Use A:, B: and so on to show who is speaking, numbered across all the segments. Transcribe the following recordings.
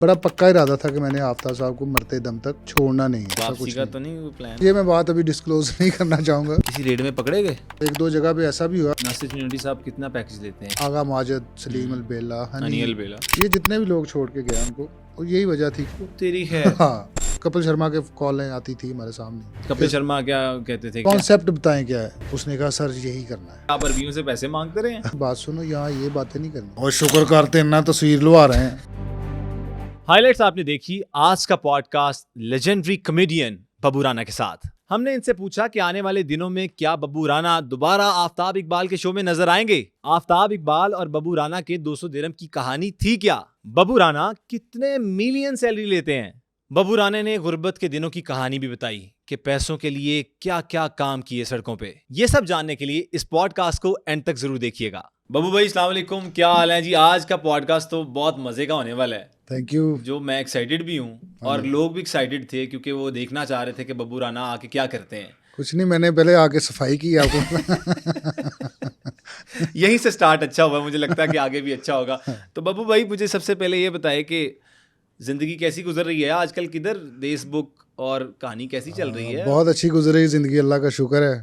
A: बड़ा पक्का इरादा था कि मैंने आफ्ताब साहब को मरते दम तक छोड़ना नहीं है। ऐसा
B: वापसी
A: कुछ
B: का
A: नहीं।
B: तो नहीं कोई प्लान?
A: ये मैं बात अभी डिस्क्लोज नहीं करना चाहूँगा।
B: किसी रेड में पकड़े गए?
A: एक दो जगह पे ऐसा भी हुआ।
B: नासिर चुनौती साहब कितना पैकेज लेते हैं?
A: आगा माजिद, सलीम अल बेला, हनी,
B: अनियल बेला,
A: ये जितने भी लोग छोड़ के गए उनको, और यही वजह थी।
B: तेरी है।
A: हाँ, कपिल शर्मा के कॉलें आती थी हमारे सामने।
B: कपिल शर्मा क्या कहते थे? क्या
A: कॉन्सेप्ट बताएं क्या है? उसने कहा सर यही करना है।
B: आप अरबियों से पैसे मांगते रहे हैं?
A: बात सुनो, यहाँ ये बातें नहीं करनी। और शुक्र करते हैं ना, तस्वीर लुआ रहे हैं।
B: हाइलाइट्स आपने देखी। आज का podcast legendary comedian Babbu Rana के साथ। हमने इनसे पूछा कि आने वाले दिनों में क्या बब्बू राना दोबारा आफ्ताब इकबाल के शो में नजर आएंगे। आफ्ताब इकबाल और बब्बू राना के 200 दिरहम की कहानी थी क्या? बब्बू राना कितने मिलियन सैलरी लेते हैं? बब्बू राना ने गुर्बत के दिनों की कहानी भी बताई कि पैसों के लिए क्या क्या काम किए सड़कों पे। ये सब जानने के लिए इस पॉडकास्ट को एंड तक जरूर देखिएगा। बब्बू भाई अस्सलाम वालेकुम, क्या हाल है जी? आज का पॉडकास्ट तो बहुत मजे का होने वाला है।
A: Thank you.
B: जो मैं एक्साइटेड भी हूँ और लोग भी एक्साइटेड थे क्योंकि वो देखना चाह रहे थे कि बब्बू राना आके क्या करते हैं।
A: कुछ नहीं, मैंने पहले आके सफाई की आपको।
B: यहीं से स्टार्ट अच्छा हुआ, मुझे लगता है कि आगे भी अच्छा होगा। तो बब्बू भाई मुझे सबसे पहले ये बताए कि जिंदगी कैसी गुजर रही है आजकल, किधर देश बुक और कहानी कैसी चल रही है?
A: बहुत अच्छी गुजर रही जिंदगी, अल्लाह का शुक्र है।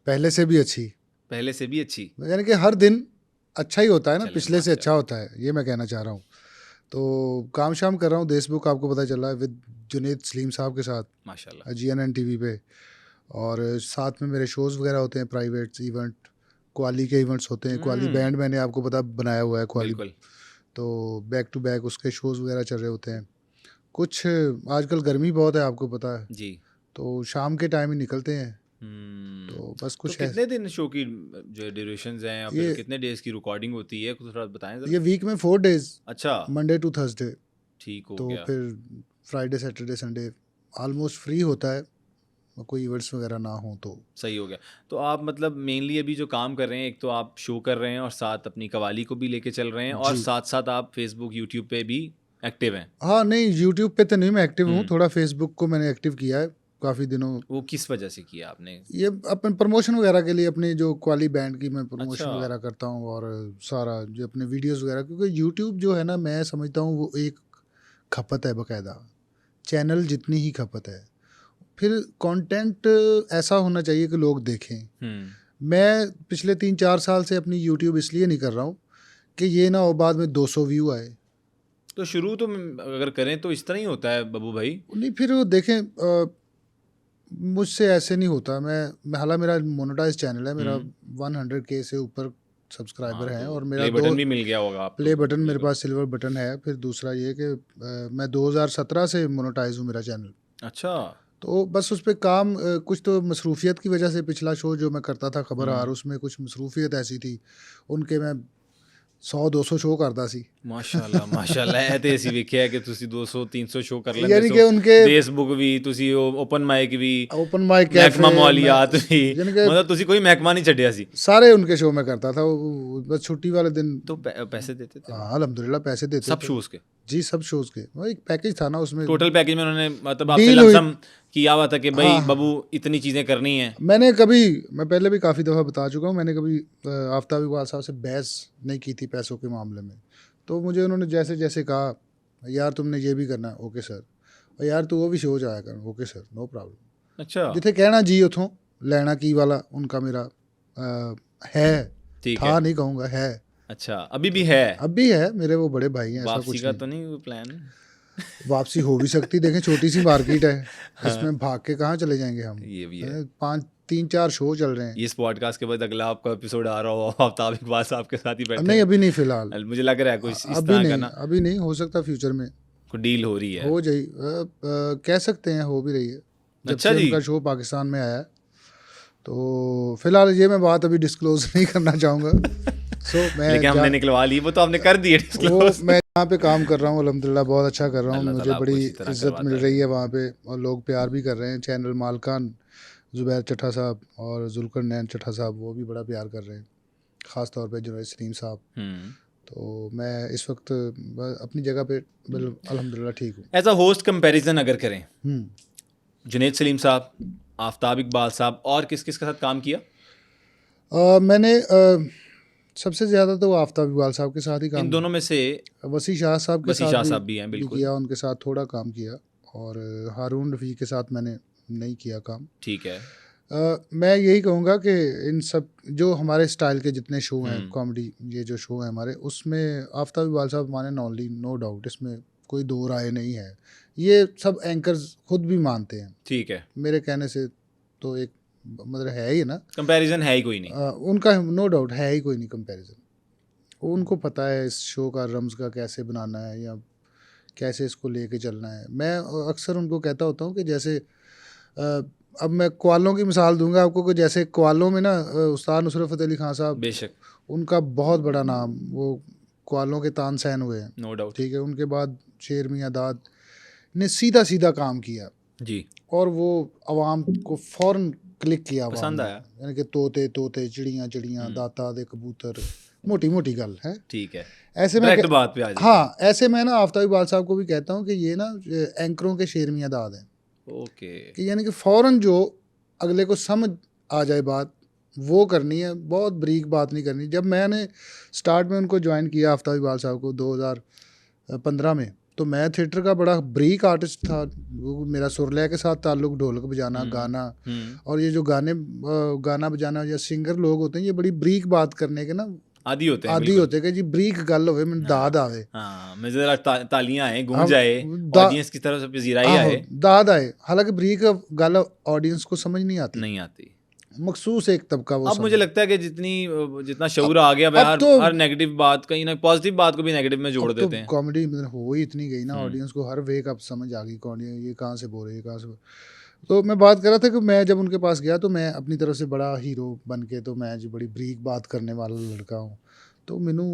A: पहले से भी अच्छी,
B: पहले से भी अच्छी।
A: यानी कि हर दिन अच्छा ही होता है ना,
B: चलें,
A: पिछले से अच्छा होता है, ये मैं कहना चाह रहा हूँ। तो काम शाम कर रहा हूँ, देश बुक आपको पता चला है, विद जुनेद सलीम साहब के साथ
B: माशाल्लाह।
A: GNN TV पे। और साथ में मेरे शोज़ वगैरह होते हैं, प्राइवेट इवेंट, क्वाली के इवेंट्स होते हैं। क्वाली बैंड मैंने आपको पता बनाया हुआ है, क्वाली।
B: बिल्कुल।
A: तो बैक टू बैक उसके शोज़ वगैरह चल रहे होते हैं। कुछ आजकल गर्मी बहुत है, आपको पता है,
B: जी।
A: तो शाम के टाइम ही निकलते हैं। तो बस
B: तो
A: कुछ है।
B: कितने दिन शो की जो ड्यूरेशंस हैं या फिर
A: ये-
B: कितने डेज की रिकॉर्डिंग होती है, कुछ थोड़ा बताएं जरा।
A: ये वीक में 4 डेज,
B: अच्छा,
A: मंडे टू थर्सडे।
B: ठीक हो
A: तो
B: गया।
A: फिर Friday Saturday Sunday almost free होता है, कोई इवेंट्स वगैरह ना हो तो।
B: सही हो गया। तो आप मतलब मेनली अभी जो काम कर रहे हैं, एक तो आप शो कर रहे हैं और साथ अपनी कवाली को भी लेके चल रहे हैं और
A: जी।
B: साथ साथ आप फेसबुक यूट्यूब पे भी एक्टिव हैं।
A: हाँ नहीं, यूट्यूब पे तो नहीं मैं एक्टिव हूँ, थोड़ा फेसबुक को मैंने एक्टिव किया है काफ़ी दिनों।
B: वो किस वजह से किया आपने?
A: ये अपन प्रमोशन वगैरह के लिए, अपनी जो क्वाली बैंड की मैं प्रमोशन
B: अच्छा।
A: वगैरह करता हूँ, और सारा जो अपने वीडियोस वगैरह, क्योंकि यूट्यूब जो है ना, मैं समझता हूँ वो एक खपत है, बाकायदा चैनल जितनी ही खपत है। फिर कंटेंट ऐसा होना चाहिए कि लोग देखें। मैं पिछले 3-4 साल से अपनी यूट्यूब इसलिए नहीं कर रहा हूँ कि ये ना हो बाद में 200 व्यू आए।
B: तो शुरू तो अगर करें तो इस तरह ही होता है बब्बू भाई।
A: नहीं, फिर वो देखें, मुझसे ऐसे नहीं होता। मैं हालांकि मेरा मोनेटाइज चैनल है, मेरा 100K से ऊपर सब्सक्राइबर हैं, और मेरा
B: प्ले बटन भी मिल गया होगा आपको।
A: प्ले बटन मेरे पास सिल्वर बटन है। फिर दूसरा ये कि मैं 2017 से मोनेटाइज हूँ मेरा चैनल।
B: अच्छा।
A: तो बस उस पर काम, कुछ तो मसरूफियत की वजह से पिछला शो जो मैं करता था खबरहार, उसमें कुछ मसरूफियत ऐसी थी, उनके मैं 100-200 शो करता सी।
B: माशाल्लाह माशाल्लाह। ऐ ते ਅਸੀਂ ਵੇਖਿਆ ਕਿ ਤੁਸੀਂ 200-300 ਸ਼ੋ ਕਰ ਲੈਂਦੇ
A: यानी कि उनके
B: ਫੇਸਬੁੱਕ ਵੀ ਤੁਸੀਂ ਓਪਨ ਮਾਈਕ ਵੀ
A: ओपन माइक
B: ਮਹਿਕਮਾ ਮੌਲੀਆਤ ਵੀ,
A: यानी कि
B: मतलब ਤੁਸੀਂ ਕੋਈ ਮਹਿਕਮਾ नहीं ਛੱਡਿਆ ਸੀ।
A: सारे उनके शो में करता था। बस छुट्टी वाले दिन
B: तो पैसे देते थे
A: हाँ अल्हम्दुलिल्लाह पैसे देते
B: सब
A: थे।
B: शोज के?
A: जी, सब शोज के। वो एक पैकेज था ना उसमें।
B: टोटल पैकेज में उन्होंने मतलब आपसे
A: डील हुई।
B: लमसम किया हुआ था कि भाई
A: हाँ।
B: बबू इतनी चीजें करनी है?
A: मैं पहले भी काफ़ी दफ़ा बता चुका हूँ, मैंने कभी आफ्ताब इकबाल साहब से बहस नहीं की थी पैसों के मामले में। तो मुझे उन्होंने जैसे जैसे कहा, यार तुमने ये भी करना है, ओके सर, और यार तू वो भी शो जाया कर, ओके सर, नो प्रॉब्लम।
B: अच्छा,
A: जिथे कहना जी उथों लेना की वाला उनका मेरा है।
B: ठीक
A: था
B: है।
A: नहीं कहूँगा, है।
B: अच्छा, अभी भी है?
A: अब भी है, मेरे वो बड़े भाई हैं, ऐसा
B: वापसी
A: कुछ
B: का
A: नहीं।
B: तो नहीं कोई प्लान?
A: वापसी हो भी सकती, देखें छोटी सी मार्केट है, इसमें भाग के कहाँ चले जाएंगे हम।
B: ये भी है।
A: 3-4 शो चल रहे हैं।
B: इस पॉडकास्ट के बाद अगला आपका एपिसोड आ रहा हो आफ्ताब इकबाल साहब के साथ ही बैठे
A: नहीं
B: हैं।
A: अभी नहीं, फिलहाल
B: मुझे लग रहा है कुछ इस
A: अभी
B: तरह का
A: नहीं,
B: ना
A: अभी नहीं, हो सकता फ्यूचर में
B: कोई डील हो रही है।
A: हो जाए, कह सकते हैं, हो भी रही है जब
B: अच्छा
A: से
B: जी।
A: उनका शो पाकिस्तान में आया है। तो फिलहाल ये मैं बात अभी डिस्क्लोज नहीं करना चाहूँगा। मैं
B: लेकिन हमने निकलवा ली, वो तो आपने कर दी है
A: वो
B: disclose।
A: मैं यहाँ पे काम कर रहा हूँ, अल्हम्दुलिल्लाह बहुत अच्छा कर रहा हूँ।
B: अल्लाह
A: मुझे
B: ताला आपको
A: बड़ी
B: इसी तरह
A: इज्जत मिल
B: करवाता
A: रही है वहाँ पे, और लोग प्यार भी कर रहे हैं। चैनल मालकान ज़ुबैर चट्टा साहब और जुल्कर नैन चट्टा साहब, वो भी बड़ा प्यार कर रहे हैं, ख़ास तौर पे जुनैद सलीम साहब। तो मैं इस वक्त अपनी जगह पे अल्हम्दुलिल्लाह ठीक हूँ।
B: एज अ होस्ट कंपैरिजन अगर करें,
A: हम्म।
B: जुनैद सलीम साहब, आफ्ताब इकबाल साहब और किस किस के साथ काम किया?
A: मैंने सबसे ज़्यादा तो आफ्ताब इकबाल साहब के साथ ही काम
B: इन दोनों में से
A: वसी शाह साहब के
B: वसी
A: साथ
B: शाह साहब भी हैं, बिल्कुल।
A: किया, उनके साथ थोड़ा काम किया, और हारून रफ़ी के साथ मैंने नहीं किया काम।
B: ठीक है।
A: मैं यही कहूँगा कि इन सब जो हमारे स्टाइल के जितने शो हैं, कॉमेडी ये जो शो हैं हमारे, उसमें आफ्ताब इकबाल साहब हमारे नॉनली, नो डाउट, इसमें कोई दो राय नहीं है। ये सब एंकर्स खुद भी मानते हैं।
B: ठीक है,
A: मेरे कहने से तो एक मतलब है ही ना,
B: कंपैरिजन है ही कोई नहीं।
A: उनका नो डाउट है ही कोई नहीं कंपैरिजन। उनको पता है इस शो का रम्ज का कैसे बनाना है या कैसे इसको लेके चलना है। मैं अक्सर उनको कहता होता हूँ कि जैसे अब मैं कवालों की मिसाल दूंगा आपको कि जैसे कवालों में ना उस्ताद नुसरत फ़तेह अली खान साहब,
B: बेशक,
A: उनका बहुत बड़ा नाम, वो कवालों के तानसेन हुए हैं,
B: नो डाउट।
A: ठीक है। उनके बाद शेर मियां दाद ने सीधा सीधा काम किया
B: जी,
A: और वो आवाम को फ़ौरन क्लिक किया, आवाम
B: पसंद
A: ने।
B: आया।
A: यानी कि तोते तोते, चिड़ियाँ चिड़ियाँ, दाता दे कबूतर, मोटी मोटी गल है।
B: ठीक है,
A: ऐसे में
B: डायरेक्ट बात पे आ जाते
A: हाँ, ऐसे मैं ना आफ्ताब इकबाल साहब को भी कहता हूँ कि ये ना एंकरों के शेर मियां दाद हैं,
B: हैं। ओके,
A: कि यानी कि फ़ौरन जो अगले को समझ आ जाए बात, वो करनी है, बहुत बरीक बात नहीं करनी। जब मैंने स्टार्ट में उनको ज्वाइन किया आफ्ताब इकबाल साहब को 2015 में, तो मैं थिएटर का बड़ा ब्रीक आर्टिस्ट था। वो मेरा सुरलय के साथ ताल्लुक, ढोलक बजाना, गाना, और ये जो गाना बजाना या सिंगर लोग होते हैं, ये बड़ी ब्रीक बात करने के ना
B: आदि होते हैं,
A: आदि
B: बिल्कुल।
A: होते हैं कि जी ब्रीक गल होवे, मैं दाद आवे,
B: हाँ, मैं जरा तालियां आए, गूंज
A: हम
B: आए,
A: दा
B: ऑडियंस की तरफ से पजीराई
A: आहो
B: आए,
A: दाद आए। हालांकि ब्रीक गल ऑडियंस को समझ नहीं आती,
B: नहीं आती।
A: मखसूस एक तबका वो
B: अब मुझे
A: समझ।
B: लगता है कि जितना शऊर आ गया,
A: अब
B: हर
A: तो
B: हर नेगेटिव बात, कहीं ना पॉजिटिव बात को भी नेगेटिव में जोड़
A: अब तो
B: देते हैं।
A: कॉमेडी मतलब हो ही इतनी गई ना, ऑडियंस को हर वे का अब समझ आ गई, कॉमेडी ये कहाँ से बोल रहे, ये कहाँ से। तो मैं बात कर रहा था कि मैं जब उनके पास गया तो मैं अपनी तरफ से बड़ा हीरो बन के, तो मैं जी बड़ी ब्रीक बात करने वाला लड़का हूँ। तो मैनू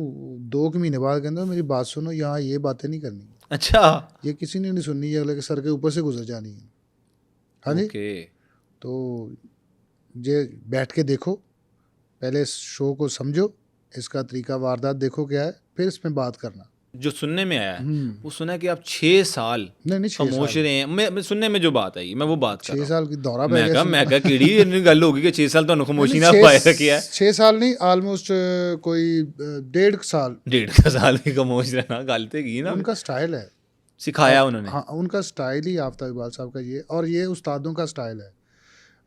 A: 2 महीने बाद कहते मेरी बात सुनो, यहाँ ये बातें नहीं करनी,
B: अच्छा,
A: ये किसी ने नहीं सुननी, ये अगले के सर के ऊपर से गुजर जानी है। हाँ जी,
B: ओके,
A: तो ये बैठ के देखो, पहले इस शो को समझो, इसका तरीका वारदात देखो क्या है, फिर इसमें बात करना।
B: जो सुनने में आया है वो सुना है कि आप 6 साल
A: नहीं 6
B: खामोश
A: साल,
B: रहे हैं। मैं सुनने में जो बात आई, मैं वो बात कर
A: 6
B: रहा हूँ।
A: साल की दौरा पै
B: मैं
A: गया
B: कहा कीड़ी इन्नी गल होगी कि 6 साल तो खामोशी ना
A: नहीं,
B: पाए रखिया है।
A: 6 साल नहीं, ऑलमोस्ट कोई 1.5 साल।
B: 1.5 साल की खामोश रहना गल ते की ना,
A: उनका स्टाइल है,
B: सिखाया उन्होंने।
A: हाँ उनका स्टाइल ही आफ्ताब इकबाल साहब का ये, और ये उस्तादों का स्टाइल है।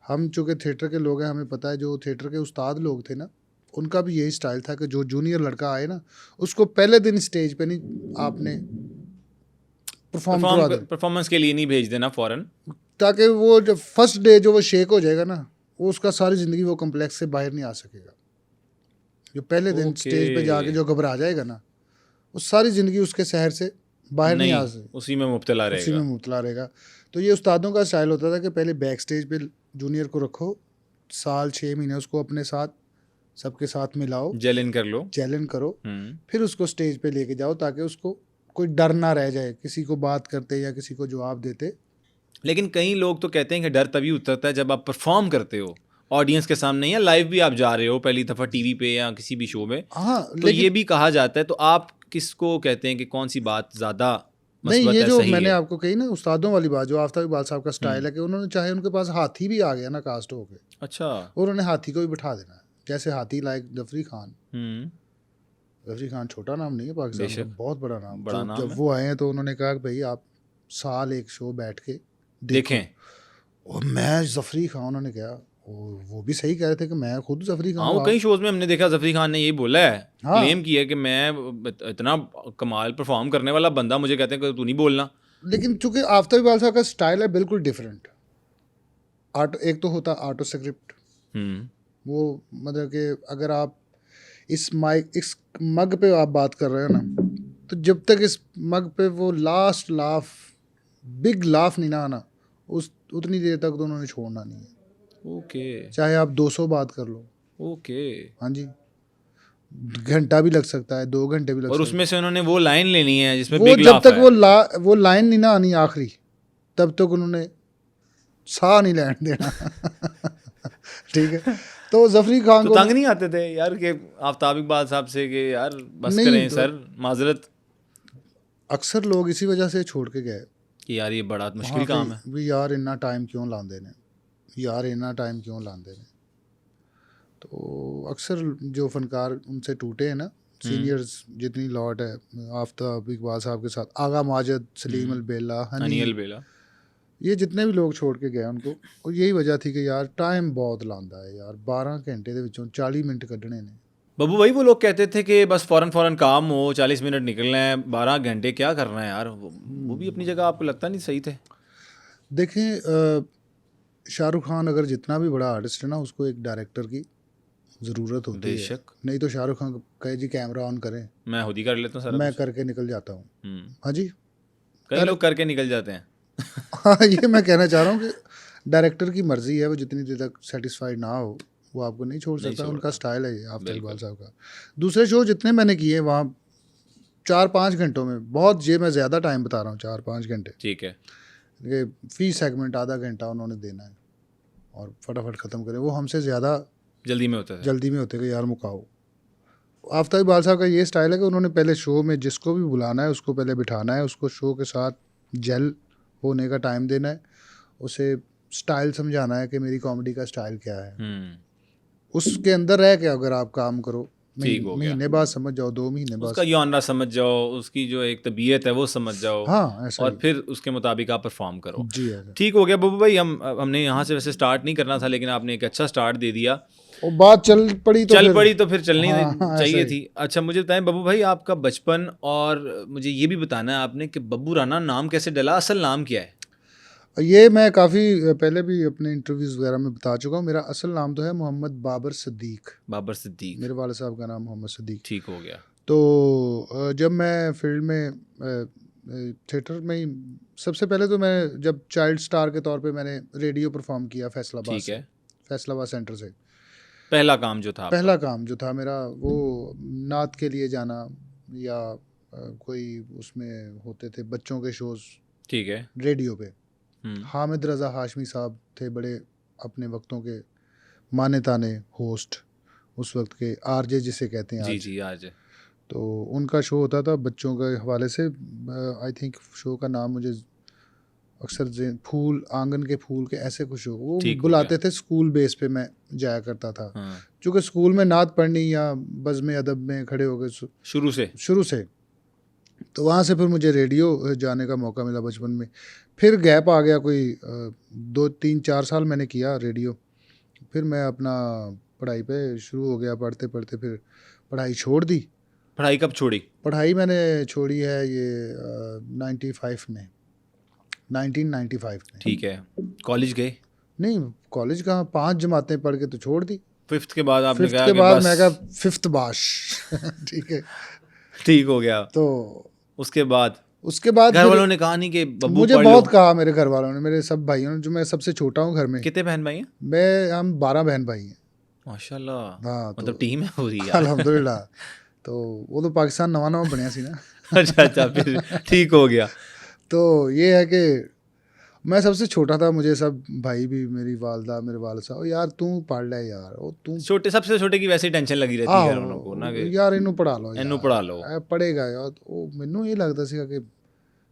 A: हम चूँकि थिएटर के लोग हैं, हमें पता है जो थिएटर के उस्ताद लोग थे ना, उनका भी यही स्टाइल था कि जो जूनियर लड़का आए ना, उसको पहले दिन स्टेज पे नहीं आपने परफॉर्म करवा देना,
B: परफॉर्मेंस के लिए नहीं भेज देना फौरन।
A: ताकि वो जब फर्स्ट डे जो वो शेक हो जाएगा ना, वो उसका सारी ज़िंदगी वो कम्प्लेक्स से बाहर नहीं आ सकेगा। जो पहले दिन स्टेज पे जाके जो घबरा जाएगा ना, वो सारी ज़िंदगी उसके शहर से बाहर नहीं आ सकेगी,
B: उसी में मुब्तला
A: उसी में
B: रहेगा।
A: मुबतला रहेगा। तो ये उस्तादों का स्टाइल होता था कि पहले बैक स्टेज पे जूनियर को रखो, साल 6 महीने उसको अपने साथ सबके साथ मिलाओ,
B: जेल इन कर लो।
A: चैलेंज करो, फिर उसको स्टेज पे लेके जाओ, ताकि उसको कोई डर ना रह जाए किसी को बात करते या किसी को जवाब देते।
B: लेकिन कई लोग तो कहते हैं कि डर तभी उतरता है जब आप परफॉर्म करते हो ऑडियंस के सामने, या लाइव भी आप जा रहे हो पहली दफ़ा टीवी पे या किसी भी शो में,
A: हाँ
B: तो
A: लेकिन
B: ये भी कहा जाता है। तो आप किसको कहते हैं कि कौन सी बात ज़्यादा
A: नहीं,
B: मस्बत
A: ये
B: है,
A: जो
B: सही
A: मैंने
B: है?
A: आपको कही ना उस्तादों वाली बात, जो आफ्ताब इकबाल साहब का स्टाइल है कि उन्होंने चाहे उनके पास हाथी भी आ गया ना कास्ट होके,
B: अच्छा,
A: उन्होंने हाथी को भी बिठा देना है। जैसे हाथी लाइक जफरी खान, जफरी खान छोटा नाम नहीं है पाकिस्तान का,
B: बेशक,
A: बहुत बड़ा नाम।
B: बड़ा नाम
A: जब
B: है।
A: वो आए हैं तो उन्होंने कहा कि भाई आप साल एक शो बैठ के
B: देखें।
A: और मैं जफरी खान, उन्होंने कहा, और वो भी सही कह रहे थे कि मैं खुद जफरी खान
B: हाँ, वो
A: हूँ।
B: कई शोज में हमने देखा जफरी खान ने यही बोला है,
A: हाँ।
B: क्लेम किया कि मैं इतना कमाल परफॉर्म करने वाला बंदा, मुझे कहते हैं कि तू नहीं बोलना।
A: लेकिन चूंकि आफ्ताब इकबाल साहब का स्टाइल है बिल्कुल डिफरेंट। एक तो होता ऑटो स्क्रिप्ट, वो मतलब कि अगर आप इस मग पे आप बात कर रहे हो ना, तो जब तक इस मग पे वो लास्ट लाफ, बिग लाफ नहीं ना आना, उस उतनी देर तक तो उन्होंने छोड़ना नहीं है।
B: ओके,
A: चाहे आप 200 बात कर लो,
B: ओके।
A: हाँ जी, घंटा भी लग सकता है, 2 घंटे भी लग
B: और
A: सकता
B: उसमें से उन्होंने वो लाइन लेनी है
A: है।
B: जिसमें
A: वो
B: बिग
A: जब
B: लाफ
A: तक
B: है।
A: वो लाइन नहीं ना आनी आखिरी, तब तक उन्होंने साह नहीं लेने देना। ठीक है, तो जफरी खान
B: तो
A: को
B: तंग नहीं आते थे यार कि आफ्ताब इकबाल साहब से कि यार बस
A: नहीं,
B: करें
A: तो
B: सर, माजरत,
A: अक्सर लोग इसी वजह से छोड़ के गए
B: कि यार ये बड़ा मुश्किल काम है।
A: भी यार इन्ना टाइम क्यों लांदे ने, यार इन्ना टाइम क्यों लांदे ने। तो अक्सर जो फनकार उनसे टूटे हैं ना, सीनियर्स जितनी लॉट है, आफ्ताब इकबाल साहब के साथ आगा माजिद, सलीम अलबेला, हनी,
B: अनियल बेला,
A: ये जितने भी लोग छोड़ के गए उनको, और यही वजह थी कि यार टाइम बहुत लांदा है यार, 12 घंटे ਦੇ ਵਿੱਚੋਂ 40 मिनट ਕੱਢਣੇ ਨੇ।
B: बब्बू भाई वो लोग कहते थे कि बस फौरन फौरन काम हो, 40 मिनट निकलना है, 12 घंटे क्या करना है यार। वो भी अपनी जगह आपको लगता नहीं सही थे?
A: देखें, शाहरुख खान अगर जितना भी बड़ा आर्टिस्ट है ना, उसको एक डायरेक्टर की ज़रूरत होती है।
B: बेशक।
A: नहीं तो शाहरुख खान कहे जी कैमरा ऑन करें,
B: मैं खुद ही कर लेता हूँ सारा
A: मैं
B: कुछ।
A: करके निकल जाता हूँ। हाँ जी,
B: कई लोग करके निकल जाते हैं।
A: हाँ, ये मैं कहना चाह रहा हूँ कि डायरेक्टर की मर्जी है, वो जितनी देर तक सेटिस्फाइड ना हो वो आपको नहीं छोड़ सकता, उनका स्टाइल है ये आफ्ताब इकबाल साहब का। दूसरे शो जितने मैंने किए वहाँ 4-5 घंटों में, बहुत ये मैं ज़्यादा टाइम बता रहा हूँ, 4-5 घंटे,
B: ठीक है।
A: कि फी सेगमेंट आधा घंटा उन्होंने देना है और फटाफट ख़त्म करें। वो हमसे ज़्यादा
B: जल्दी में होता था।
A: जल्दी में होते कि यार मुकाओ। आफ्ताब इकबाल साहब का ये स्टाइल है कि उन्होंने पहले शो में जिसको भी बुलाना है उसको पहले बिठाना है, उसको शो के साथ जेल होने का टाइम देना है, उसे स्टाइल समझाना है कि मेरी कॉमेडी का स्टाइल क्या है। उसके अंदर रह के अगर आप काम करो,
B: ठीक हो गया।
A: महीने बाद समझ जाओ, 2 महीने बाद,
B: उसका यॉनरा समझ जाओ, उसकी जो एक तबीयत है वो समझ जाओ,
A: हाँ ऐसा
B: और
A: ही।
B: फिर उसके मुताबिक आप परफॉर्म करो।
A: जी ऐसा।
B: ठीक हो गया बब्बू भाई। हमने यहाँ से वैसे स्टार्ट नहीं करना था, लेकिन आपने एक अच्छा स्टार्ट दे दिया।
A: और बात चल पड़ी तो
B: फिर चलनी
A: हाँ,
B: चाहिए
A: ऐसा
B: थी। अच्छा मुझे बताएं बब्बू भाई, आपका बचपन, और मुझे ये भी बताना है आपने कि बब्बू राना नाम कैसे डला, असल नाम क्या है?
A: ये मैं काफ़ी पहले भी अपने इंटरव्यूज़ वगैरह में बता चुका हूँ। मेरा असल नाम तो है मोहम्मद बाबर सिद्दीक।
B: बाबर सिद्दीक।
A: मेरे वाले साहब का नाम मोहम्मद सिद्दीक।
B: ठीक हो गया।
A: तो जब मैं फील्ड में थिएटर में ही, सबसे पहले तो मैं जब चाइल्ड स्टार के तौर पे मैंने रेडियो परफॉर्म किया फैसलाबाद
B: ठीक
A: से,
B: है।
A: फैसलाबाद सेंटर से।
B: पहला काम जो था आपका?
A: पहला काम जो था मेरा वो नात के लिए जाना, या कोई उसमें होते थे बच्चों के शोज़
B: ठीक है।
A: रेडियो पे। हामिद रज़ा हाशमी साहब थे बड़े अपने वक्तों के माने ताने होस्ट, उस वक्त के आरजे जिसे कहते हैं
B: जी
A: आज।
B: जी आज।
A: तो उनका शो होता था बच्चों के हवाले से। आई थिंक शो का नाम मुझे अक्सर फूल, आंगन के फूल के ऐसे कुछ शो वो
B: ठीक हो
A: बुलाते
B: गया।
A: थे। स्कूल बेस पे मैं जाया करता था,
B: हाँ।
A: चूँकि स्कूल में नात पढ़नी या बज़्म अदब में खड़े हो गए
B: शुरू से।
A: तो वहाँ से फिर मुझे रेडियो जाने का मौका मिला बचपन में। फिर गैप आ गया, कोई 2-3-4 साल मैंने किया रेडियो। फिर मैं अपना पढ़ाई पे शुरू हो गया, पढ़ते पढ़ते फिर पढ़ाई छोड़ दी।
B: पढ़ाई कब छोड़ी?
A: पढ़ाई मैंने छोड़ी है ये 95 में, 1995 में।
B: ठीक है। कॉलेज गए?
A: नहीं, कॉलेज कहाँ, 5 जमातें पढ़ के तो छोड़ दी।
B: 5th के बाद आपने
A: 5th
B: कहा
A: के
B: कि
A: बाद
B: बस
A: मैं कहा 5th बाश ठीक है।
B: ठीक हो गया।
A: तो
B: उसके बाद
A: उसके बाद
B: घर
A: फिर
B: वालों ने कहा नहीं कि बब्बू
A: मुझे
B: पढ़
A: बहुत
B: लो?
A: कहा मेरे घर वालों ने, मेरे सब भाइयों ने, जो मैं सबसे छोटा हूँ घर में।
B: कितने बहन भाई हैं?
A: हम 12 बहन भाई हैं।
B: माशाल्लाह।
A: हाँ,
B: मतलब
A: तो
B: टीम है पूरी यार।
A: अल्हम्दुलिल्लाह। तो वो तो पाकिस्तान नवा बनया सी ना।
B: अच्छा फिर ठीक हो गया।
A: तो ये है कि मैं सबसे छोटा था, मुझे सब भाई भी, मेरी वालदा, मेरे वालिद साहब, यार तू पढ़ ले यार, ओ तू
B: सबसे छोटे की वैसे ही टेंशन लगी रहती है घर वालों को ना, कि
A: यार ਇਹਨੂੰ ਪੜਾ ਲਓ
B: ਇਹਨੂੰ ਪੜ੍ਹਾ ਲਓ।
A: ਪੜੇਗਾ ਯਾਰ। ਉਹ ਮੈਨੂੰ ਇਹ ਲੱਗਦਾ ਸੀਗਾ कि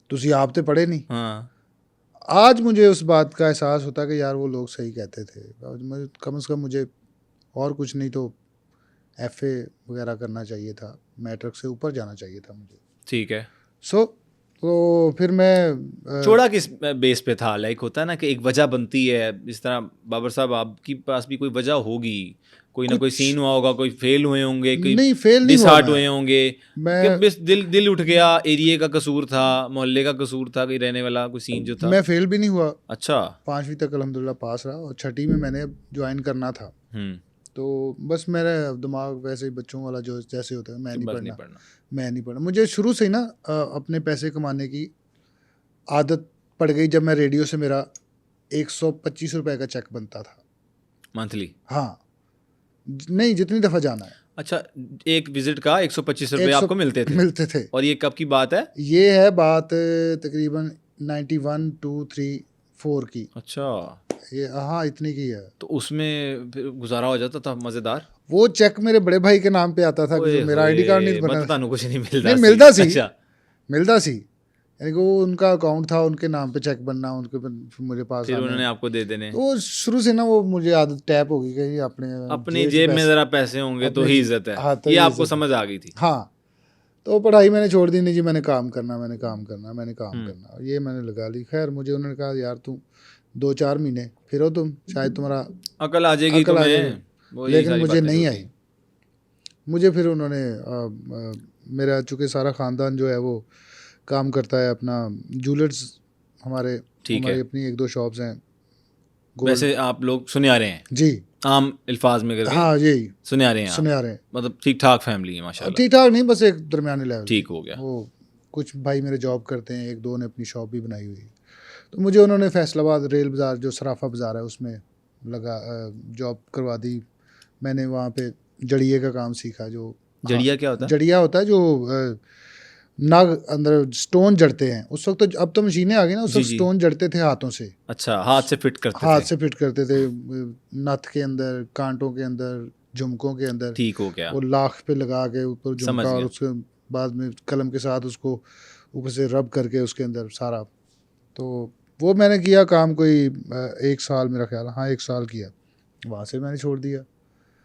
A: ਤੁਸੀਂ आप तो पढ़े नहीं।
B: हाँ।
A: आज मुझे उस बात का एहसास होता है कि यार वो लोग सही कहते थे। कम से कम मुझे और कुछ नहीं तो FA वगैरह करना चाहिए था, मैट्रिक से ऊपर जाना चाहिए था मुझे।
B: ठीक है।
A: तो फिर मैं
B: छोड़ा किस बेस पे था? लाइक होता है ना कि एक वजह बनती है, इस तरह बाबर साहब आपकी पास भी कोई वजह होगी, कोई ना कोई सीन हुआ होगा, कोई फेल हुए होंगे, कोई
A: नहीं फेल नहीं हुआ,
B: डिसहार्ट हुए होंगे,
A: मैं
B: बस दिल उठ गया, एरिया का कसूर था, मोहल्ले का कसूर था, कोई रहने वाला कोई सीन जो था?
A: मैं फेल भी नहीं हुआ।
B: अच्छा।
A: 5वीं तक अल्हम्दुलिल्लाह पास रहा, और 6ठी में मैंने ज्वाइन करना था। तो बस मेरा दिमाग वैसे ही बच्चों वाला जो जैसे होता है, मैं नहीं पढ़ना। मुझे शुरू से ही ना अपने पैसे कमाने की आदत पड़ गई। जब मैं रेडियो से, मेरा 125 रुपए का चेक बनता था
B: मंथली?
A: हाँ, नहीं जितनी दफ़ा जाना है।
B: अच्छा, एक विजिट का 125 रुपये आपको मिलते थे? और ये कब की बात है?
A: ये है बात तकरीबन 91, 2, 3, 4 की।
B: अच्छा,
A: ये हाँ इतनी की है।
B: तो उसमें फिर गुजारा हो जाता था मज़ेदार?
A: वो चेक मेरे बड़े भाई के नाम पे आता था, जो मेरा ID कार्ड नहीं बना।
B: कुछ नहीं मिलता।
A: नहीं मिलता सी,
B: अच्छा।
A: मिलता सी, यानी कि वो उनका अकाउंट था, उनके नाम पे चेक बनना, उनके फिर मुझे पास
B: फिर
A: आना।
B: उन्होंने आपको दे देने।
A: तो वो शुरू से ना वो मुझे आदत टैप हो गई कि ये
B: अपनी जेब में जरा पैसे होंगे तो
A: अपने
B: ही इज्जत है,
A: हाँ, तो
B: ये
A: ये
B: आपको
A: इज्जत है।
B: समझ आ गई थी।
A: हाँ, तो पढ़ाई मैंने छोड़ दी, नहीं जी मैंने काम करना, मैंने काम करना, मैंने काम
B: हम्म।
A: करना, ये मैंने लगा ली। खैर मुझे उन्होंने कहा यार तुम 2-4 महीने फिरो, तुम शायद तुम्हारा
B: अकल आ जाएगी
A: अकल आ
B: तुम्हें,
A: जाएगी।
B: वो यही
A: लेकिन
B: सारी
A: मुझे
B: बातें
A: नहीं
B: जो
A: आई।
B: थी।
A: मुझे फिर उन्होंने मेरा चूँकि सारा ख़ानदान जो है वो काम करता है अपना ज्वेलर्स, हमारी
B: ठीक है।
A: अपनी 1-2 शॉप्स हैं गोल्ड।
B: वैसे आप लोग सुनियारे हैं,
A: जी
B: आम अल्फाज में करके
A: हाँ, यही
B: सुनियारे हैं आप,
A: सुनियारे हैं।
B: मतलब ठीक ठाक फैमिली है माशाल्लाह।
A: ठीक ठाक नहीं, बस एक दरमियाने लेवल की।
B: ठीक हो गया।
A: वो कुछ भाई मेरे जॉब करते हैं, 1-2 ने अपनी शॉप भी बनाई हुई है। तो मुझे उन्होंने फैसलाबाद रेल बाज़ार जो सराफा बाज़ार है उसमें जॉब करवा दी। मैंने वहाँ पे जड़िए का काम सीखा। जो
B: जड़िया क्या होता है?
A: जड़िया होता है जो नाग अंदर स्टोन जड़ते हैं। उस वक्त तो अब तो मशीनें आ गई ना, उस
B: जी
A: वक्त
B: जी।
A: स्टोन जड़ते थे हाथों से।
B: अच्छा, हाथ से फिट करते
A: हाथ
B: थे।
A: से फिट करते थे, नथ के अंदर, कांटों के अंदर, झुमकों के अंदर।
B: ठीक हो गया,
A: वो लाख पे लगा के ऊपर
B: समझ
A: झुमका, और
B: गया।
A: उसके बाद में कलम के साथ उसको ऊपर से रब करके उसके अंदर सारा। तो वो मैंने किया काम कोई 1 साल मेरा ख्याल, हाँ 1 साल किया। वहाँ से मैंने छोड़ दिया।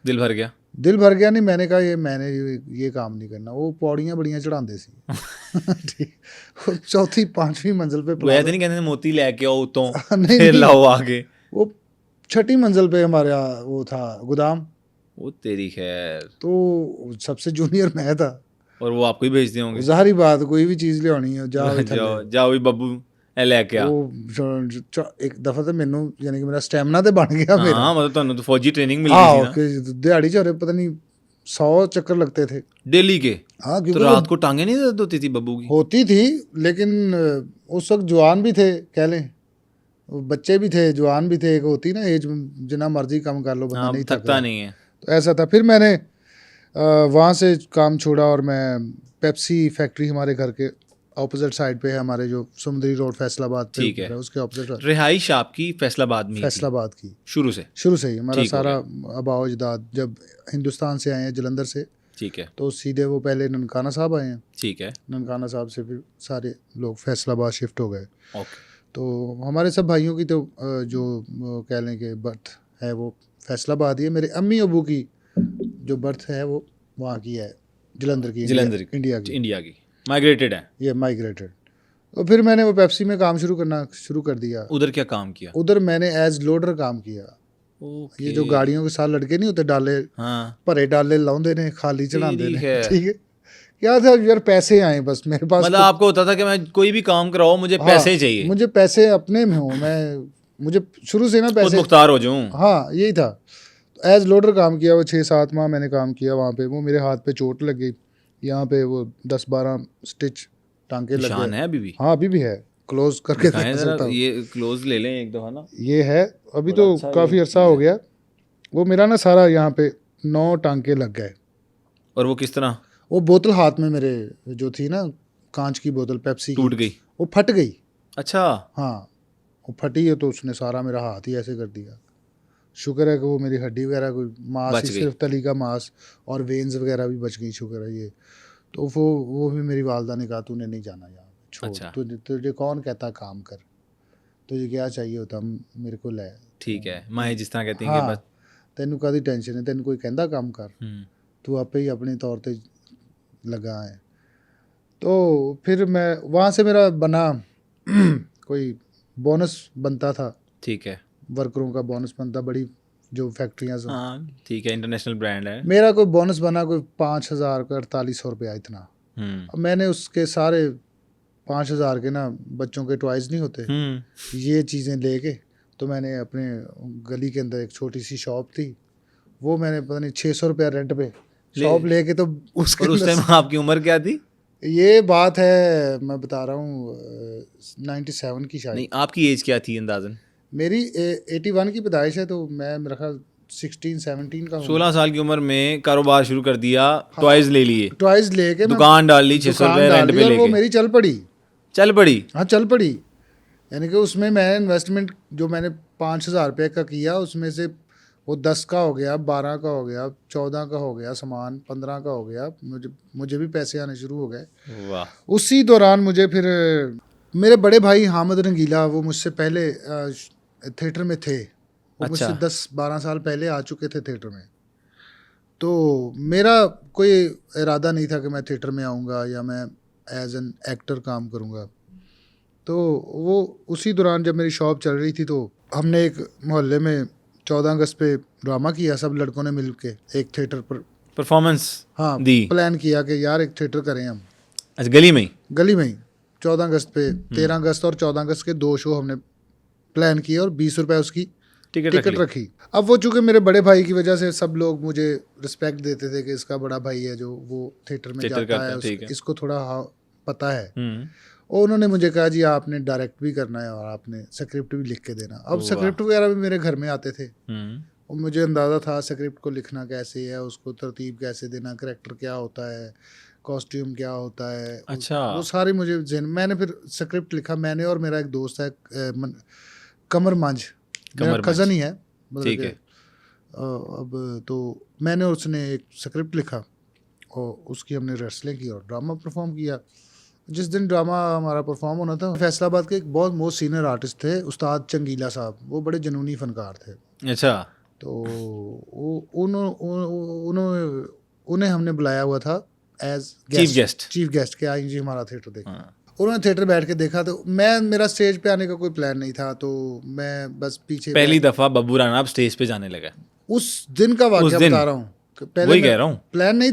B: दिल भर गया।
A: दिल भर गया नहीं, मैंने कहा मैंने ये काम नहीं करना। वो पौड़ियाँ बड़ियाँ चढ़ाते सी ठीक, वो 4th-5वीं मंजिल पे
B: वो ऐसे नहीं कहते मोती लेके आओ तो
A: नहीं
B: फिर
A: नहीं,
B: लाओ आगे।
A: वो 6ठी मंजिल पे हमारे यहाँ वो था गोदाम।
B: वो तेरी खैर,
A: तो सबसे जूनियर मैं था।
B: और वो आपको ही भेज दिए होंगे।
A: ज़ाहिर बात, कोई भी चीज़ लियानी है जाओ थल्ले।
B: जाओ जाओ भी बब्बू ए लेके आ।
A: एक दफ़ा तो मैनू यानी कि मेरा स्टैमिना तो बन गया मेरा।
B: हाँ, मतलब ਤੁਹਾਨੂੰ तो फौजी ट्रेनिंग मिल गई थी ना
A: कि दिहाड़ी च पता नहीं 100 चक्कर लगते थे।
B: डेली के।
A: हाँ,
B: तो
A: क्योंकि
B: रात को टांगे नहीं दर्द होती थी बब्बू की?
A: होती थी, लेकिन उस वक्त जवान भी थे, कह लें वो बच्चे भी थे, जवान भी थे। एक होती ना एज, जितना मर्जी काम कर लो बंदा
B: हाँ,
A: नहीं
B: थकता नहीं है।
A: तो ऐसा था। फिर मैंने वहाँ से काम छोड़ा और मैं पेप्सी फैक्ट्री, हमारे घर के ऑपोजिट साइड पे है, हमारे जो समुद्री रोड फैसलाबाद पे
B: ठीक है।
A: उसके ऑपोजिट
B: रिहाइश आपकी फैसलाबाद में ही थी
A: फैसलाबाद की।
B: शुरू से?
A: शुरू से ही हमारा
B: ठीक हो
A: सारा आबाओ अजदाद जब हिंदुस्तान से आए हैं जलंधर से,
B: ठीक है,
A: तो सीधे वो पहले ननकाना साहब आए हैं।
B: ठीक है,
A: ननकाना साहब से फिर सारे लोग फैसलाबाद शिफ्ट हो गए।
B: ओके।
A: तो हमारे सब भाइयों की तो जो कह लें कि बर्थ है वो फैसलाबाद ही है। मेरे अम्मी अबू की जो बर्थ है वो वहाँ की है, जलंधर की,
B: जलंधर
A: इंडिया की।
B: इंडिया की माइग्रेटेड है।
A: ये माइग्रेटेड। तो फिर मैंने वो पेप्सी में काम शुरू कर दिया।
B: उधर क्या काम किया?
A: उधर मैंने एज लोडर काम किया।
B: ओके।
A: ये जो गाड़ियों के साथ लड़के नहीं होते, डाले
B: हाँ,
A: भरे डाले लाउंदे ने, खाली चढ़ाते
B: ठीक
A: ने,
B: है।
A: ठीक है। क्या था यार, पैसे आए बस मेरे पास।
B: मतलब आपको होता था कि मैं कोई भी काम कराओ मुझे
A: हाँ,
B: पैसे चाहिए,
A: मुझे पैसे अपने में हो, मैं मुझे शुरू से ना
B: खुद
A: पैसे।
B: मुख्तार हो जाऊं।
A: हाँ, यही था। एज लोडर काम किया वो 6-7 माह मैंने काम किया वहाँ पे। वो मेरे हाथ पे चोट लग गई, यहाँ पे वो 10-12 स्टिच टांके लग
B: निशान
A: गए।
B: है अभी भी?
A: हाँ, अभी भी है, क्लोज करके
B: दिखाएं
A: दिखा
B: जरा,
A: सकता हूँ।
B: ये क्लोज ले लें एक दफा ना।
A: ये है, अभी
B: बड़ा
A: तो
B: अच्छा
A: काफ़ी
B: ये
A: अरसा
B: चीज़
A: हो
B: है।
A: गया। वो मेरा ना सारा यहाँ पे 9 टांके लग गए।
B: और वो किस तरह
A: वो बोतल हाथ में मेरे जो थी ना, कांच की बोतल पेप्सी
B: टूट
A: की,
B: गई?
A: वो फट गई।
B: अच्छा,
A: हाँ, वो फटी है तो उसने सारा मेरा हाथ ही ऐसे कर दिया। शुक्र है कि वो मेरी हड्डी वगैरह कोई मांस
B: बच
A: ही,
B: गई।
A: सिर्फ तली का मांस और वेन्स वगैरह भी बच गई, शुक्र है ये। तो वो भी मेरी वालदा ने कहा तूने नहीं जाना यहाँ, छोड़।
B: अच्छा।
A: तुझे कौन कहता काम कर, तुझे क्या चाहिए होता मेरे को ले।
B: ठीक है, माएँ जिस तरह कहती हैं कि
A: हाँ,
B: बस।
A: तेनू कादी टेंशन है, तेन कोई कहता काम कर, तू आपे ही अपने तौर पे लगा है। तो फिर मैं वहाँ से मेरा बना कोई बोनस बनता था,
B: ठीक है,
A: वर्करों का बोनस बनता, बड़ी जो फैक्ट्रियाँ से।
B: हाँ ठीक है, इंटरनेशनल ब्रांड है।
A: मेरा कोई बोनस बना कोई 5,000 का, 4,800 रुपया इतना। अब मैंने उसके सारे 5,000 के ना बच्चों के टॉयज़ नहीं होते, ये चीज़ें लेके, तो मैंने अपने गली के अंदर एक छोटी सी शॉप थी, वो मैंने पता नहीं 600 रुपया रेंट पे शॉप लेके, तो उसके
B: और उस
A: अंदर
B: टाइम आपकी उम्र क्या थी?
A: ये बात है, मैं बता रहा हूँ 97 की शायद।
B: नहीं, आपकी एज क्या थी अंदाजन?
A: मेरी 81 की पैदाइश है, तो मैं मेरा ख्याल 16-17 का हूँ।
B: 16 साल की उम्र में कारोबार शुरू कर दिया, टॉयज ले लिए,
A: टॉयज़ लेके मैं
B: दुकान डाल ली, 600 रुपये रेंट पे
A: और वो
B: लेके
A: मेरी चल पड़ी।
B: चल पड़ी।
A: हाँ, चल पड़ी। यानी कि उसमें मैं इन्वेस्टमेंट जो मैंने 5,000 रुपये का किया, उसमें से वो 10 का हो गया, 12 का हो गया, 14 का हो गया सामान, 15 का हो गया, मुझे भी पैसे आने शुरू हो गए।
B: वाह।
A: उसी दौरान मुझे फिर मेरे बड़े भाई हामिद रंगीला, वो मुझसे पहले थिएटर में थे, वो
B: अच्छा।
A: मुझसे 10-12 साल पहले आ चुके थे थिएटर में। तो मेरा कोई इरादा नहीं था कि मैं थिएटर में आऊँगा या मैं एज एन एक्टर काम करूँगा। तो वो उसी दौरान जब मेरी शॉप चल रही थी, तो हमने एक मोहल्ले में 14 अगस्त पे ड्रामा किया, सब लड़कों ने मिल के एक थिएटर पर
B: परफॉर्मेंस
A: हाँ
B: दी।
A: प्लान किया कि यार एक थिएटर करें हम,
B: अच्छा, गली में ही?
A: गली में ही। 14 अगस्त पे 13 अगस्त और 14 अगस्त के 2 शो हमने प्लान किए और 20 रुपये उसकी टिकट रखी। अब वो चूँकि मेरे बड़े भाई की वजह से सब लोग मुझे रिस्पेक्ट देते थे कि इसका बड़ा भाई है जो वो थिएटर में जाता है, इसको थोड़ा पता है। और उन्होंने मुझे कहा जी आपने डायरेक्ट भी करना है और आपने स्क्रिप्ट भी लिख के देना। अब स्क्रिप्ट वगैरह भी मेरे घर में आते थे और मुझे अंदाज़ा था स्क्रिप्ट को लिखना कैसे है, उसको तरतीब कैसे देना, करैक्टर क्या होता है, कॉस्ट्यूम क्या होता है।
B: अच्छा।
A: वो सारी मुझे मैंने फिर स्क्रिप्ट लिखा, मैंने और मेरा एक दोस्त है कमर मंझ, मेरा कज़न ही है,
B: ठीक है।
A: अब तो मैंने उसने एक स्क्रिप्ट लिखा और उसकी हमने रेसलिंग की और ड्रामा परफॉर्म किया। जिस दिन ड्रामा हमारा परफॉर्म होना था, फैसलाबाद के एक बहुत मोस्ट सीनियर आर्टिस्ट थे उस्ताद चंगीला साहब, वो बड़े जुनूनी फनकार थे।
B: अच्छा।
A: तो उन्हें हमने बुलाया हुआ था एज चीफ गेस्ट के आइए जी हमारा थिएटर देखा। उन्होंने थिएटर बैठ के देखा, तो मेरा स्टेज पे आने का कोई प्लान नहीं था, तो मैं बस पीछे
B: पहली दफा बब्बू राणा अब स्टेज पे जाने लगा
A: उस दिन का वाकया बता रहा हूँ।
B: वही कह रहा हूँ,
A: प्लान नहीं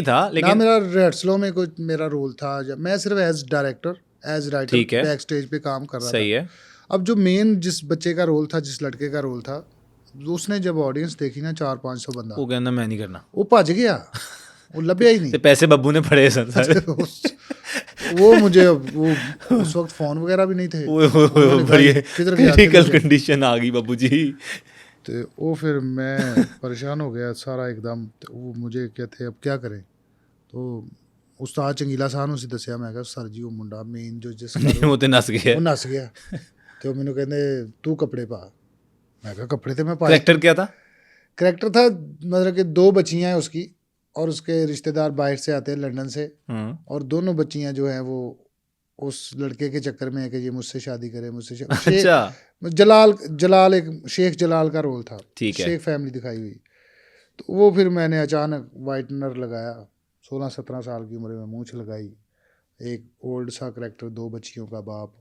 A: था
B: लेकिन
A: ना मेरा रिहर्सलों में कोई मेरा रोल था, मैं सिर्फ as director as writer back stage पे काम कर रहा था।
B: सही है।
A: अब जो मेन जिस बच्चे का रोल था, जिस लड़के का रोल था, उसने जब ऑडियंस देखी ना 400-500 बंदा,
B: वो कहना मैं नहीं करना,
A: वो भज गया, वो लभ्या ही नहीं।
B: पैसे बब्बू ने पड़े सारे।
A: वो मुझे वो उस वक्त फोन वगैरह भी नहीं थे,
B: बड़ी क्रिटिकल कंडीशन आ गई बब्बू जी।
A: तो वो फिर मैं परेशान हो गया सारा एकदम। तो वो मुझे कहते अब क्या करें, तो उस्ताद चंगीला साहब उसे दसिया, मैं कहा सर जी वो मुंडा मेन जो
B: वो तो नस गया,
A: वो नस गया। तो मैंने कहते तू कपड़े पा, मैं कहा कपड़े तो मैं पा।
B: करैक्टर क्या था?
A: करैक्टर था मतलब कि 2 बच्चियाँ हैं उसकी और उसके रिश्तेदार बाहर से आते हैं लंदन से, और दोनों बच्चियाँ जो हैं वो उस लड़के के चक्कर में है कि ये मुझसे शादी करे, मुझसे
B: अच्छा।
A: जलाल एक शेख जलाल का रोल था,
B: ठीक है।
A: शेख फैमिली दिखाई हुई। तो वो फिर मैंने अचानक वाइटनर लगाया, 16-17 साल की उम्र में मूंछ लगाई, एक ओल्ड सा करैक्टर, 2 बच्चियों का बाप,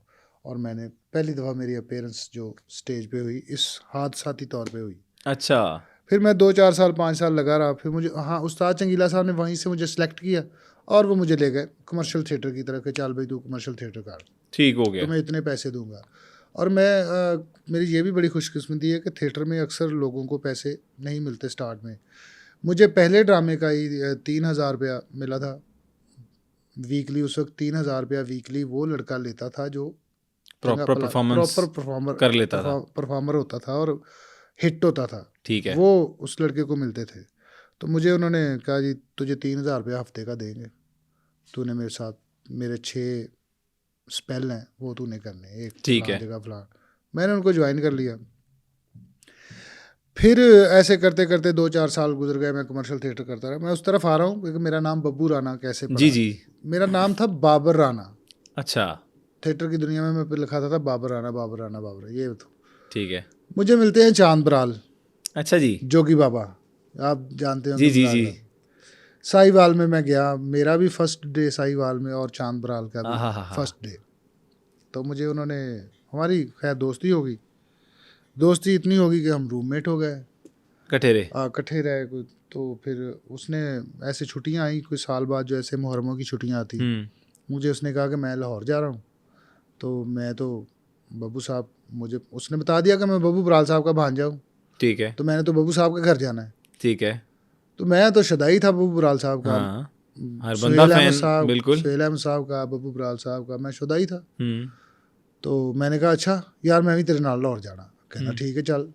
A: और मैंने पहली दफ़ा मेरी अपीयरेंस जो स्टेज पे हुई इस हादसाती तौर पे हुई।
B: अच्छा।
A: फिर मैं 2-4 साल 5 साल लगा रहा, फिर मुझे उस्ताद चंगीला साहब ने वहीं से मुझे सेलेक्ट किया और वो मुझे ले गए कमर्शियल थिएटर की तरफ, के चल भाई तू कमर्शियल थिएटर कर,
B: ठीक हो गया,
A: तो मैं इतने पैसे दूंगा। और मेरी ये भी बड़ी खुशकिस्मती है कि थिएटर में अक्सर लोगों को पैसे नहीं मिलते स्टार्ट में। मुझे पहले ड्रामे का ही 3000 रुपया मिला था वीकली। उस वक्त 3000 रुपया वीकली वो लड़का लेता था जो
B: प्रॉपर परफॉर्मर कर लेता था,
A: परफॉर्मर होता था और हिट होता था।
B: ठीक है।
A: वो उस लड़के को मिलते थे। तो मुझे उन्होंने कहा जी तुझे 3000 रुपया हफ्ते का देंगे, तूने मेरे साथ मेरे 6 स्पेल हैं वो तूने करने, एक फलां जगह फलां। मैंने उनको ज्वाइन कर लिया। फिर ऐसे करते करते 2-4 साल गुजर गए, मैं कमर्शियल थिएटर करता रहा। मैं उस तरफ आ रहा हूँ क्योंकि मेरा नाम बब्बू राणा कैसे पड़ा?
B: जी जी,
A: मेरा नाम था बाबर राणा।
B: अच्छा।
A: थिएटर की दुनिया में मैं लिखा था बाबर राणा, बाबर राणा, बाबर, ये तो।
B: ठीक है।
A: मुझे मिलते हैं चांद बराल।
B: अच्छा जी।
A: जोगी बाबा आप जानते हो?
B: जी जी जी।
A: साहिवाल में मैं गया, मेरा भी फर्स्ट डे साहिवाल में और चांद बराल का भी फर्स्ट डे। तो मुझे उन्होंने, हमारी खैर दोस्ती होगी, दोस्ती इतनी होगी कि हम रूममेट हो गए, इकट्ठे रहे। तो फिर उसने ऐसे छुट्टियां आई कोई साल बाद, जो ऐसे मुहर्रमों की छुट्टियां आती, मुझे उसने कहा कि मैं लाहौर जा रहा हूँ। तो मैं तो बब्बू साहब, मुझे उसने बता दिया कि मैं बब्बू बराल साहब का भांजा हूँ।
B: ठीक है।
A: तो मैंने तो बब्बू साहब के घर जाना है।
B: ठीक है।
A: तो मैं तो शदाई था बब्बू बराल साहब का,
B: हर बंदा फैन, बिल्कुल
A: सुहेल अहमद साहब का, बब्बू बराल साहब का, मैं शुदाई था। तो मैंने कहा अच्छा यार मैं भी तेरे नाल लाहौर जाना। कहना ठीक है चल।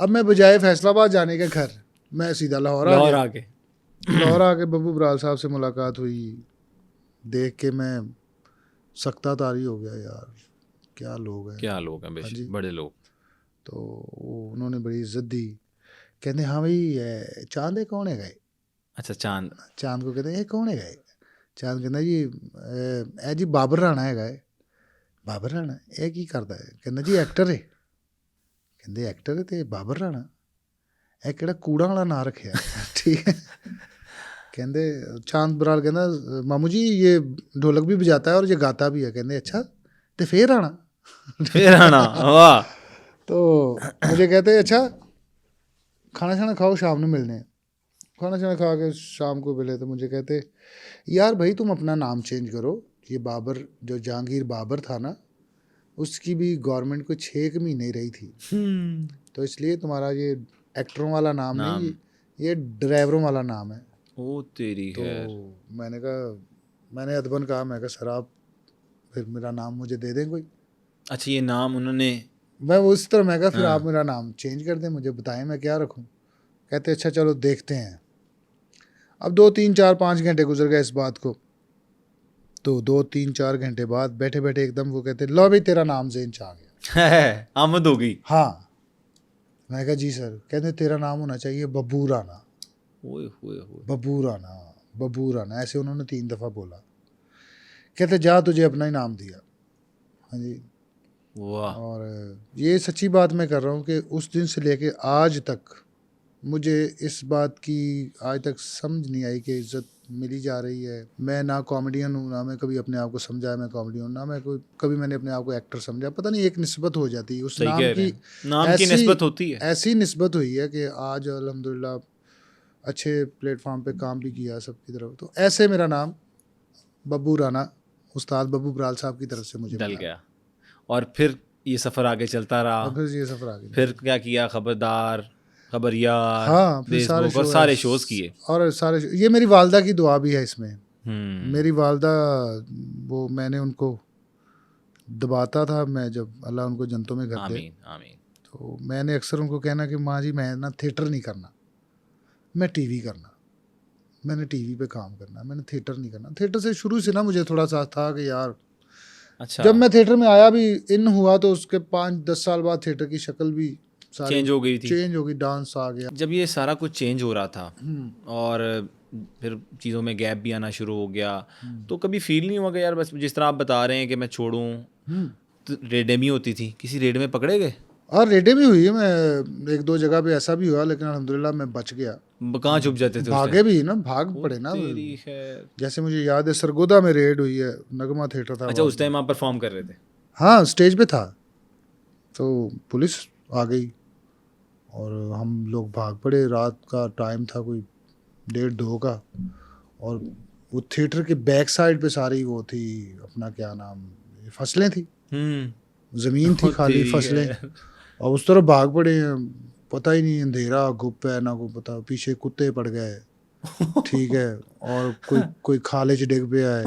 A: अब मैं बजाय फैसलाबाद जाने के घर, मैं सीधा लाहौर आ गया। लाहौर आके बब्बू बराल साहब से मुलाकात हुई, देख के मैं सख्ता तारी हो गया, यार क्या लोग हैं,
B: क्या लोग हैं, बड़े लोग।
A: तो उन्होंने बड़ी इज्जत दी। कहते हाँ भाई चांद है कौन है गए,
B: अच्छा चांद।
A: चांद को कहते हैं ये कौन है गए, चांद कहता जी ए जी बाबर राणा है गए, बाबर राणा ये की करता है, कहना जी एक्टर है, कहते एक्टर है तो बाबर राणा ਇਹ ਕਿਹੜਾ ਕੂੜਾ ਵਾਲਾ ਨਾਂ ਰੱਖਿਆ ਠੀਕ ਹੈ कहते चांद बराल कहना मामू जी ये ढोलक भी बजाता है और ये गाता भी है, कहते अच्छा तो फिर आना
B: फिर आना, वाह।
A: तो मुझे कहते अच्छा खाना शाना खाओ शाम को मिलने, खाना शाना खा के शाम को मिले तो मुझे कहते यार भाई तुम अपना नाम चेंज करो, ये बाबर जो जहांगीर बाबर था ना उसकी भी गवर्नमेंट को 6 महीने रही थी, तो इसलिए तुम्हारा ये एक्टरों वाला नाम नहीं ये ड्राइवरों वाला नाम है।
B: ओ तेरी
A: तो मैंने कहा, मैंने अदबन कहा, मैं कहा सर आप फिर मेरा नाम मुझे दे दें कोई।
B: अच्छा ये नाम उन्होंने,
A: मैं उस तरह मैं कहा फिर आप मेरा नाम चेंज कर दें, मुझे बताएं मैं क्या रखूं। कहते अच्छा चलो देखते हैं। अब 2 3 4 5 घंटे गुजर गए इस बात को, तो 2 3 4 घंटे बाद बैठे बैठे एकदम वो कहते लो भाई तेरा नाम ज़हन च आ गया,
B: आमद हो गई।
A: हाँ मैंने कहा जी सर, कहते तेरा नाम होना चाहिए बब्बू राणा, बब्बू राणा, बब्बू राणा, ऐसे उन्होंने 3 दफ़ा बोला। कहते जा तुझे अपना ही नाम दिया। हाँ जी,
B: वाह।
A: और ये सच्ची बात मैं कर रहा हूँ कि उस दिन से लेके आज तक मुझे इस बात की आज तक समझ नहीं आई कि इज़्ज़त मिली जा रही है। मैं ना कॉमेडियन हूँ, ना मैं कभी अपने आप को समझा मैं कॉमेडियन हूँ, ना मैं कोई कभी मैंने अपने आप को एक्टर समझा, पता नहीं एक निस्बत हो जाती है उस
B: नाम की निस्बत होती है,
A: ऐसी निस्बत हुई है कि आज अल्हम्दुलिल्लाह अच्छे प्लेटफॉर्म पे काम भी किया सबकी तरफ, तो ऐसे मेरा नाम बब्बू राणा उस्ताद बब्बू बराल साहब की तरफ से मुझे
B: डल गया। और फिर ये सफ़र आगे चलता रहा,
A: और फिर ये सफ़र आगे
B: फिर क्या किया, खबरदार, खबरियार,
A: हाँ फिर
B: सारे शोज़ किए,
A: और सारे ये मेरी वालदा की दुआ भी है इसमें। मेरी वालदा वो मैंने उनको दबाता था, मैं जब अल्लाह उनको जन्नतों में कर दे,
B: आमीन।
A: तो मैंने अक्सर उनको कहना कि माँ जी मैं ना थिएटर नहीं करना, मैं टीवी करना, मैंने टीवी पे काम करना, मैंने थिएटर नहीं करना। थिएटर से शुरू से ना मुझे थोड़ा सा था कि यार
B: अच्छा,
A: जब मैं थिएटर में आया भी इन हुआ तो उसके 5-10 साल बाद थिएटर की शक्ल भी सारी
B: चेंज हो गई थी,
A: चेंज हो गई, डांस आ गया।
B: जब ये सारा कुछ चेंज हो रहा था और फिर चीज़ों में गैप भी आना शुरू हो गया, तो कभी फील नहीं हुआ कि यार बस जिस तरह आप बता रहे हैं कि मैं छोड़ूं, तो रेडें भी होती थी, किसी रेड में पकड़े गए?
A: और रेडें भी हुई है, मैं 1-2 जगह पे ऐसा भी हुआ, लेकिन अल्हम्दुलिल्लाह मैं बच गया।
B: कहाँ छुप जाते थे?
A: भागे भी ना, भाग पड़े ना। जैसे मुझे याद है सरगोदा में रेड हुई है, नगमा थिएटर था।
B: अच्छा उस टाइम आप परफॉर्म कर रहे थे?
A: हाँ स्टेज पे था, तो पुलिस आ गई और हम लोग भाग पड़े। रात का टाइम था कोई 1:30-2 का, और वो थिएटर के बैक साइड पे सारी वो थी अपना क्या नाम, फसलें थी, ज़मीन थी खाली, फसलें, और उस तरफ भाग पड़े। पता ही नहीं, अंधेरा गुप है ना को पता, पीछे कुत्ते पड़ गए ठीक है, और कोई खाले च डिग पे है,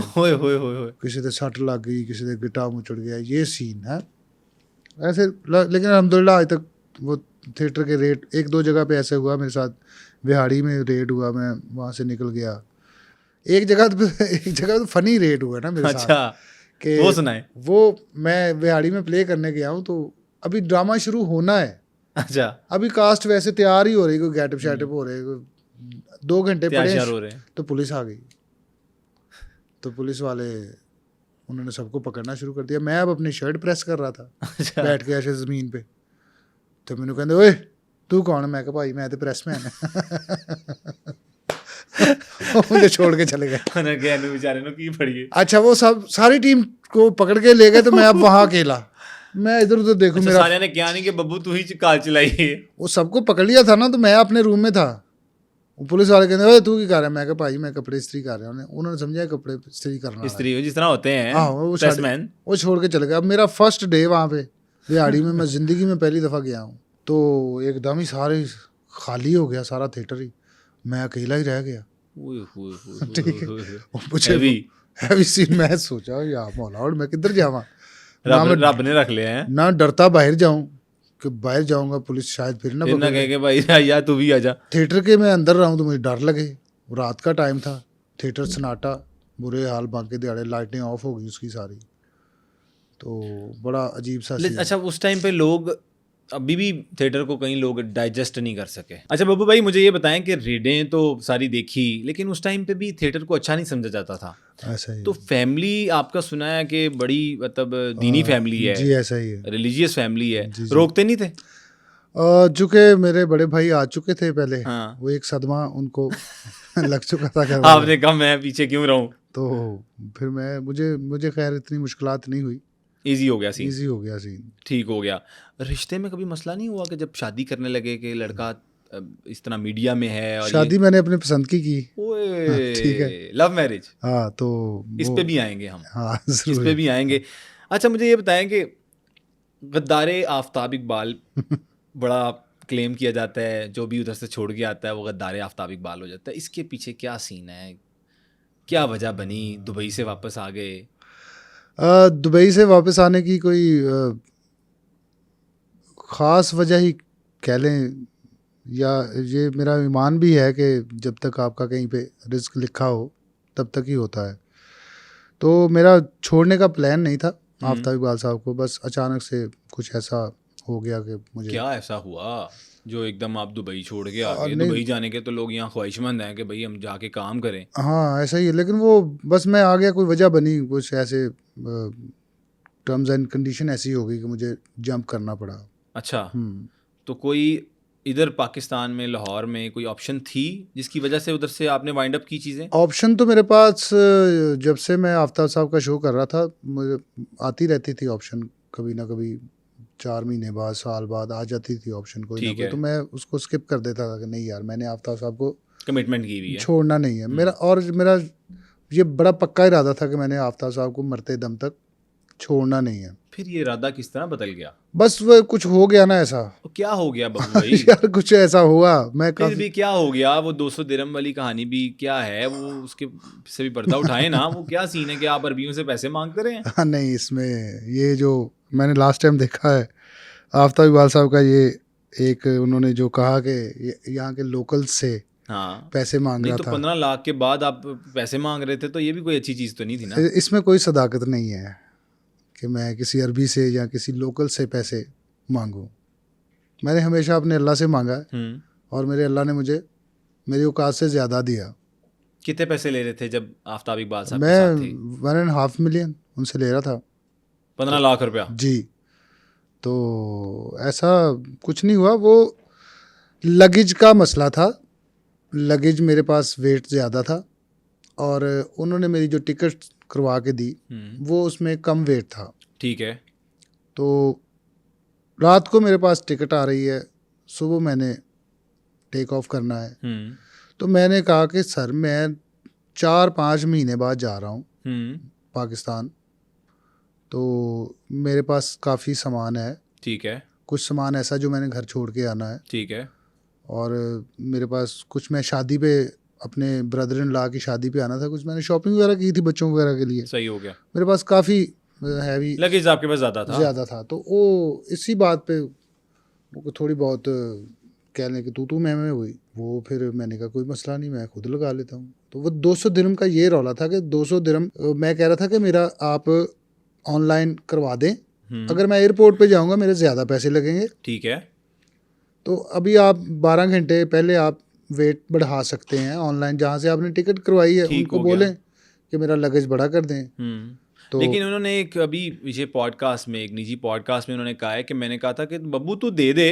A: किसी दे सट लग गई, किसी दे गिट्टा मुचड़ गया, ये सीन है ऐसे। लेकिन अल्हम्दुलिल्लाह आज तक वो थिएटर के रेड 1-2 जगह पे ऐसे हुआ मेरे साथ, बिहाड़ी में रेड हुआ, मैं वहाँ से निकल गया। एक जगह तो फनी रेड हुआ ना मेरे साथ, कि
B: वो सुनाए।
A: वो मैं बिहाड़ी में प्ले करने गया हूँ, तो अभी ड्रामा शुरू होना है।
B: अच्छा,
A: अभी कास्ट वैसे तैयार ही हो रही, कोई गेटअप शैटअप हो रहे, 2 घंटे पड़े तो पुलिस आ गई। तो पुलिस वाले उन्होंने सबको पकड़ना शुरू कर दिया। मैं अब अपनी शर्ट प्रेस कर रहा था
B: अच्छा।
A: बैठ के ऐसे ज़मीन पे, तो मैंने कहते ओए तू कौन है, मैं कहा भाई मैं तो प्रेस मैन है मुझे छोड़ के चले गए। अच्छा वो सब सारी टीम को पकड़ के ले गए, तो मैं अब वहाँ अकेला, मैं इधर उधर देखूं।
B: अच्छा,
A: मेरा
B: सारे ने क्या नहीं कि बब्बू तू ही कार चलाई है।
A: वो सबको पकड़ लिया था ना, तो मैं अपने रूम में था। पुलिस वाले कहते ओए तू की कर रहा है, मैं कहा भाई मैं कपड़े इस्त्री कर रहा हूँ। उन्होंने समझा कपड़े इस्त्री करना,
B: इस्त्री जिस तरह होते हैं।
A: हाँ वो छोड़ के चले गए। अब मेरा फर्स्ट डे वहाँ पे बिहाड़ी में, मैं ज़िंदगी में पहली दफ़ा गया हूँ, तो एकदम ही सारे खाली हो गया सारा थिएटर ही, मैं अकेला ही रह गया। ठीक है, मुझे हैवी सीन। मैं सोचा या मौला और मैं किधर जावा,
B: रब ने रख लिया है
A: ना, डरता बाहर जाऊं कि बाहर जाऊंगा पुलिस शायद फिर ना
B: कहे कि भाई या तू भी आजा।
A: थिएटर के मैं अंदर रहूं तो मुझे डर लगे। रात का टाइम था, थिएटर सन्नाटा, बुरे हाल, बांके दिहाड़े, लाइटें ऑफ हो गई उसकी सारी, तो बड़ा अजीब सा सीन।
B: अच्छा उस टाइम पे लोग अभी भी थिएटर को कई लोग डाइजेस्ट नहीं कर सके। अच्छा बब्बू भाई, मुझे ये बताएं कि रेडें तो सारी देखी, लेकिन उस टाइम पे भी थिएटर को अच्छा नहीं समझा जाता था।
A: ऐसा ही
B: तो
A: है।
B: फैमिली आपका सुना है कि बड़ी मतलब दीनी फैमिली है,
A: जी ऐसा ही है।
B: रिलीजियस फैमिली है,
A: जी जी।
B: रोकते नहीं थे?
A: चूंकि मेरे बड़े भाई आ चुके थे पहले,
B: हाँ।
A: वो एक सदमा उनको लग चुका था घर वालों
B: आपने कहा मैं पीछे क्यों रहूं?
A: तो फिर मैं मुझे मुझे खैर इतनी मुश्किलात नहीं हुई,
B: इजी हो गया सीन,
A: इजी हो गया सीन।
B: ठीक हो गया। रिश्ते में कभी मसला नहीं हुआ कि जब शादी करने लगे कि लड़का इस तरह मीडिया में है और
A: शादी मैंने अपने पसंद की हाँ, ठीक है।
B: ओए लव मैरिज,
A: हाँ तो
B: इस
A: वो
B: पे भी आएंगे हम,
A: हाँ
B: इस
A: जरूर
B: पे भी आएंगे। अच्छा मुझे ये बताएं कि गद्दारे आफ्ताब इकबाल बड़ा क्लेम किया जाता है, जो भी उधर से छोड़ के आता है वो गद्दारे आफ्ताब इकबाल हो जाता है, इसके पीछे क्या सीन है, क्या वजह बनी, दुबई से वापस आ गए?
A: दुबई से वापस आने की कोई ख़ास वजह ही कह लें, या ये मेरा ईमान भी है कि जब तक आपका कहीं पे रिस्क लिखा हो तब तक ही होता है। तो मेरा छोड़ने का प्लान नहीं था आफ्ताब इकबाल साहब को, बस अचानक से कुछ ऐसा हो गया कि मुझे
B: क्या ऐसा हुआ जो एकदम आप दुबई छोड़ के आ गए?
A: नहीं
B: दुबई जाने के तो लोग यहाँ ख्वाहिशमंद हैं कि भाई हम जाके काम करें।
A: हाँ ऐसा ही है, लेकिन वो बस मैं आ गया, कोई वजह बनी, कुछ ऐसे टर्म्स एंड कंडीशन ऐसी हो गई कि मुझे जंप करना पड़ा।
B: अच्छा, तो कोई इधर पाकिस्तान में लाहौर में कोई ऑप्शन थी जिसकी वजह से उधर से आपने वाइंड अप की चीज़ें?
A: ऑप्शन तो मेरे पास जब से मैं आफ्ताब साहब का शो कर रहा था मुझे आती रहती थी ऑप्शन, कभी ना कभी 4 महीने बाद, साल बाद आ जाती थी ऑप्शन कोई ना
B: ठीक
A: कोई,
B: है,
A: तो मैं उसको स्किप कर देता था कि नहीं यार, मैंने आफ्ताब साहब को
B: कमिटमेंट की हुई है।
A: छोड़ना नहीं है मेरा, और मेरा ये बड़ा पक्का इरादा था कि मैंने आफ्ताब साहब को मरते दम तक छोड़ना नहीं है।
B: फिर ये इरादा किस तरह बदल गया?
A: बस वो कुछ हो गया ना ऐसा
B: तो क्या हो गया बब्बू भाई?
A: यार कुछ ऐसा हुआ, मैं
B: फिर
A: काफी
B: भी क्या हो गया? वो 200 दिरहम वाली कहानी भी क्या है, वो उसके से भी पर्दा उठाए ना। वो क्या सीन है कि आप अरबियों से पैसे मांगते रहे हैं?
A: हाँ नहीं, इसमें ये जो मैंने लास्ट टाइम देखा है आफ्ताब इकबाल साहब का, ये एक उन्होंने जो कहा कि यहाँ के लोकल से
B: हाँ,
A: पैसे मांग
B: नहीं
A: रहा
B: तो
A: था,
B: 15 लाख के बाद आप पैसे मांग रहे थे, तो ये भी कोई अच्छी चीज़ तो नहीं थी ना?
A: इसमें कोई सदाकत नहीं है कि मैं किसी अरबी से या किसी लोकल से पैसे मांगूं। मैंने हमेशा अपने अल्लाह से मांगा है, और मेरे अल्लाह ने मुझे मेरी औकात से ज़्यादा दिया।
B: कितने पैसे ले रहे थे जब आफ्ताब इकबाल साहब के
A: मैं
B: साथ थे?
A: 1.5 मिलियन उनसे ले रहा था।
B: 15 लाख रुपया?
A: जी, तो ऐसा कुछ नहीं हुआ, वो लगेज का मसला था। लगेज मेरे पास वेट ज़्यादा था, और उन्होंने मेरी जो टिकट करवा के दी वो उसमें कम वेट था।
B: ठीक है।
A: तो रात को मेरे पास टिकट आ रही है, सुबह मैंने टेक ऑफ करना है, तो मैंने कहा कि सर मैं 4-5 महीने बाद जा रहा हूँ पाकिस्तान, तो मेरे पास काफ़ी सामान है,
B: ठीक है,
A: कुछ सामान ऐसा जो मैंने घर छोड़ के आना है,
B: ठीक है,
A: और मेरे पास कुछ, मैं शादी पे अपने ब्रदर इन लॉ की शादी पे आना था, कुछ मैंने शॉपिंग वगैरह की थी बच्चों वगैरह के लिए।
B: सही हो गया।
A: मेरे पास काफ़ी हैवी
B: लगेज आपके पास ज़्यादा था?
A: तो वो इसी बात पे वो थोड़ी बहुत कह लें कि तू मैं हुई। वो फिर मैंने कहा कोई मसला नहीं, मैं खुद लगा लेता हूँ। तो वो 200 दिरहम का ये रौला था कि 200 दिरहम मैं कह रहा था कि मेरा आप ऑनलाइन करवा दें, अगर मैं एयरपोर्ट पे जाऊँगा मेरे ज़्यादा पैसे लगेंगे।
B: ठीक है।
A: तो अभी आप 12 घंटे पहले आप वेट बढ़ा सकते हैं ऑनलाइन, जहाँ से आपने टिकट करवाई है उनको बोलें कि मेरा लगेज बढ़ा कर दें।
B: तो लेकिन उन्होंने एक अभी ये पॉडकास्ट में, एक निजी पॉडकास्ट में उन्होंने कहा है कि मैंने कहा था कि बब्बू तू दे दे,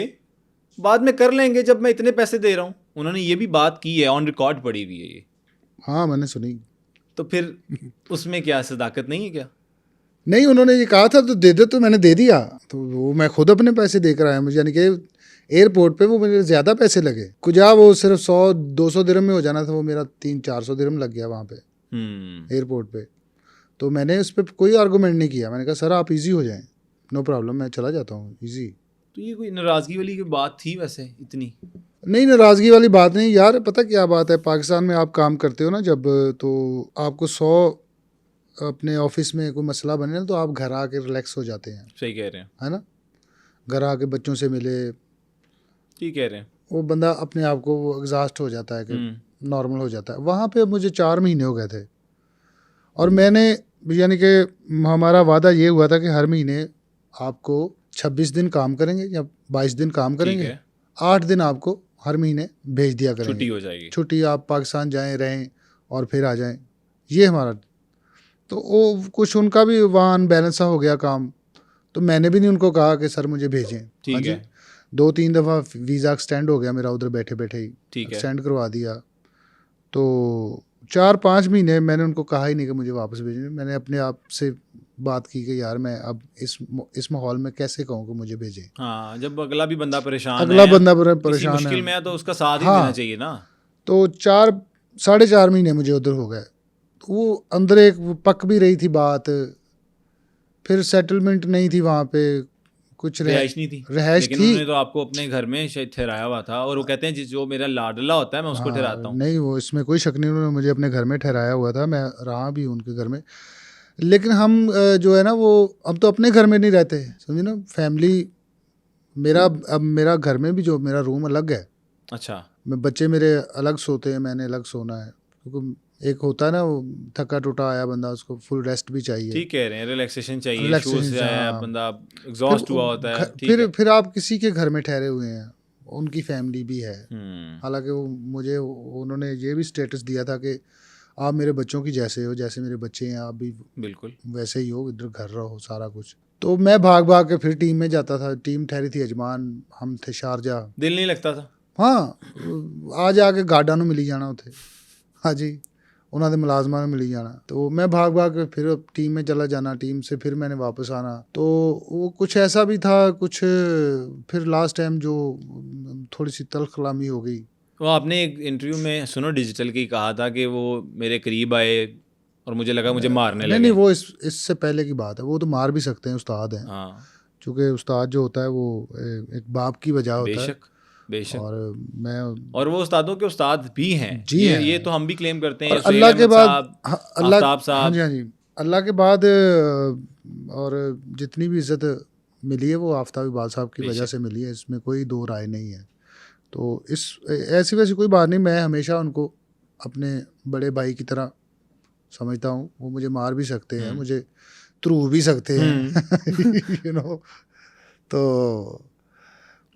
B: बाद में कर लेंगे जब मैं इतने पैसे दे रहा हूँ। उन्होंने ये भी बात की है, ऑन रिकॉर्ड पड़ी हुई है ये।
A: हाँ मैंने सुनी।
B: तो फिर उसमें क्या सदाकत नहीं है क्या?
A: नहीं, उन्होंने ये कहा था तो दे दे, तो मैंने दे दिया। तो वो मैं खुद अपने पैसे दे कर आया मुझे, यानी कि एयरपोर्ट पे वो मुझे ज़्यादा पैसे लगे, कुछ वो सिर्फ 100-200 दिरहम में हो जाना था, वो मेरा 300-400 दिरहम लग गया वहाँ पे एयरपोर्ट पे। तो मैंने उस पर कोई आर्गूमेंट नहीं किया, मैंने कहा सर आप इजी हो जाएं, नो प्रॉब्लम, मैं चला जाता हूँ इजी।
B: तो ये कोई नाराज़गी वाली की बात थी वैसे इतनी?
A: नहीं, नाराज़गी वाली बात नहीं यार, पता क्या बात है, पाकिस्तान में आप काम करते हो ना जब, तो आपको 100 अपने ऑफिस में कोई मसला बने ना, तो आप घर आके रिलैक्स हो जाते हैं।
B: सही कह रहे हैं,
A: है ना, घर आके बच्चों से मिले,
B: ठीक कह रहे हैं,
A: वो बंदा अपने आप को वो एग्जॉस्ट हो जाता है कि नॉर्मल हो जाता है। वहाँ पे मुझे 4 महीने हो गए थे, और मैंने यानी कि हमारा वादा ये हुआ था कि हर महीने आपको 26 दिन काम करेंगे या 22 दिन काम
B: ठीक
A: करेंगे,
B: है,
A: 8 दिन आपको हर महीने भेज दिया
B: छुट्टी
A: करेंगे,
B: हो जाएगी।
A: छुट्टी, आप पाकिस्तान जाएं, रहें और फिर आ जाएं, ये हमारा। तो वो कुछ उनका भी वहाँ अनबैलेंस सा हो गया काम, तो मैंने भी नहीं उनको कहा कि सर मुझे भेजें। हाँ
B: ठीक
A: जी,
B: है,
A: 2-3 दफ़ा वीज़ा एक्सटेंड हो गया मेरा उधर बैठे बैठे ही,
B: ठीक है।
A: एक्सटेंड करवा दिया। तो 4-5 महीने मैंने उनको कहा ही नहीं कि मुझे वापस भेजें। मैंने अपने आप से बात की कि यार मैं अब इस माहौल में कैसे कहूँ कि मुझे भेजें।
B: हाँ, जब अगला भी बंदा परेशान
A: अगला
B: है,
A: बंदा
B: किसी
A: परेशान है।
B: मुश्किल में है, तो उसका साथ ही देना
A: हाँ,
B: चाहिए ना।
A: तो 4 साढ़े 4 महीने मुझे उधर हो गए। तो वो अंदर एक वो पक भी रही थी बात, फिर सेटलमेंट नहीं थी वहाँ पे, कुछ
B: रिहाइश नहीं थी,
A: रिहाइश
B: लेकिन
A: थी।
B: उन्होंने तो आपको अपने घर में शायद ठहराया हुआ था, और वो कहते हैं जो मेरा लाडला होता है मैं उसको
A: हाँ,
B: ठहराता हूँ।
A: नहीं वो इसमें कोई शक नहीं, उन्होंने मुझे अपने घर में ठहराया हुआ था, मैं रहा भी उनके घर में। लेकिन हम जो है ना वो अब तो अपने घर में नहीं रहते, समझे ना, फैमिली मेरा, अब मेरा घर में भी जो मेरा रूम अलग है,
B: अच्छा,
A: बच्चे मेरे अलग सोते हैं, मैंने अलग सोना है, क्योंकि एक होता है ना वो थका टूटा आया बंदा, उसको फुल रेस्ट भी चाहिए,
B: ठीक कह रहे हैं, रिलैक्सेशन चाहिए, शो
A: रिलैक्सेशन
B: से
A: से।
B: आया
A: हाँ,
B: बंदा,
A: फिर
B: एग्जॉस्ट हुआ होता है, ठीक
A: फिर
B: है।
A: फिर आप किसी के घर में ठहरे हुए हैं, उनकी फैमिली भी है।
B: हम्म,
A: हालांकि वो मुझे उन्होंने ये भी स्टेटस दिया था कि आप मेरे बच्चों की जैसे हो, जैसे मेरे बच्चे हैं आप भी
B: बिल्कुल।
A: वैसे ही हो, इधर घर रहो सारा कुछ। तो मैं भाग भाग के फिर टीम में जाता था, टीम ठहरी थी अजमान, हम थे शारजा।
B: दिल नहीं लगता था।
A: हाँ, आ जाके गार्डा ਨੂੰ मिली जाना उथे। हाँ जी, ਉਹਨਾਂ ਦੇ ਮੁਲਾਜ਼ਮਾਂ ਨੂੰ मिली जाना। तो मैं भाग भाग के फिर टीम में चला जाना, टीम से फिर मैंने वापस आना। तो वो कुछ ऐसा भी था, कुछ फिर लास्ट टाइम जो थोड़ी सी तल्ख कलामी हो गई।
B: वो आपने एक इंटरव्यू में सुनो डिजिटल की कहा था कि वो मेरे करीब आए और मुझे लगा मुझे मारने
A: नहीं नहीं,
B: लगे।
A: वो इससे पहले की बात है, वो तो मार भी सकते हैं, उस्ताद हैं।
B: हाँ,
A: चूँकि उस्ताद जो होता है वो एक बाप की वजह होता है।
B: बेशक, बेशक।
A: और मैं,
B: और वो उस्तादों के उस्ताद भी हैं,
A: जी
B: ये
A: हैं।
B: तो हम भी क्लेम करते
A: और
B: हैं, सुहेल
A: अल्लाह के
B: अहमद
A: बाद,
B: साहब,
A: हाँ, अल्लाह,
B: आफ्ताब
A: हाँ जी
B: साहब।
A: हाँ जी, अल्लाह के बाद और जितनी भी इज़्ज़त मिली है वो आफ्ताब इकबाल साहब की वजह
B: बेशक।
A: से मिली है, इसमें कोई दो राय नहीं है। तो इस ऐसी वैसी कोई बात नहीं, मैं हमेशा उनको अपने बड़े भाई की तरह समझता हूँ। वो मुझे मार भी सकते हैं, मुझे ध्रुव भी सकते
B: हम्म।
A: हैं यू नो। तो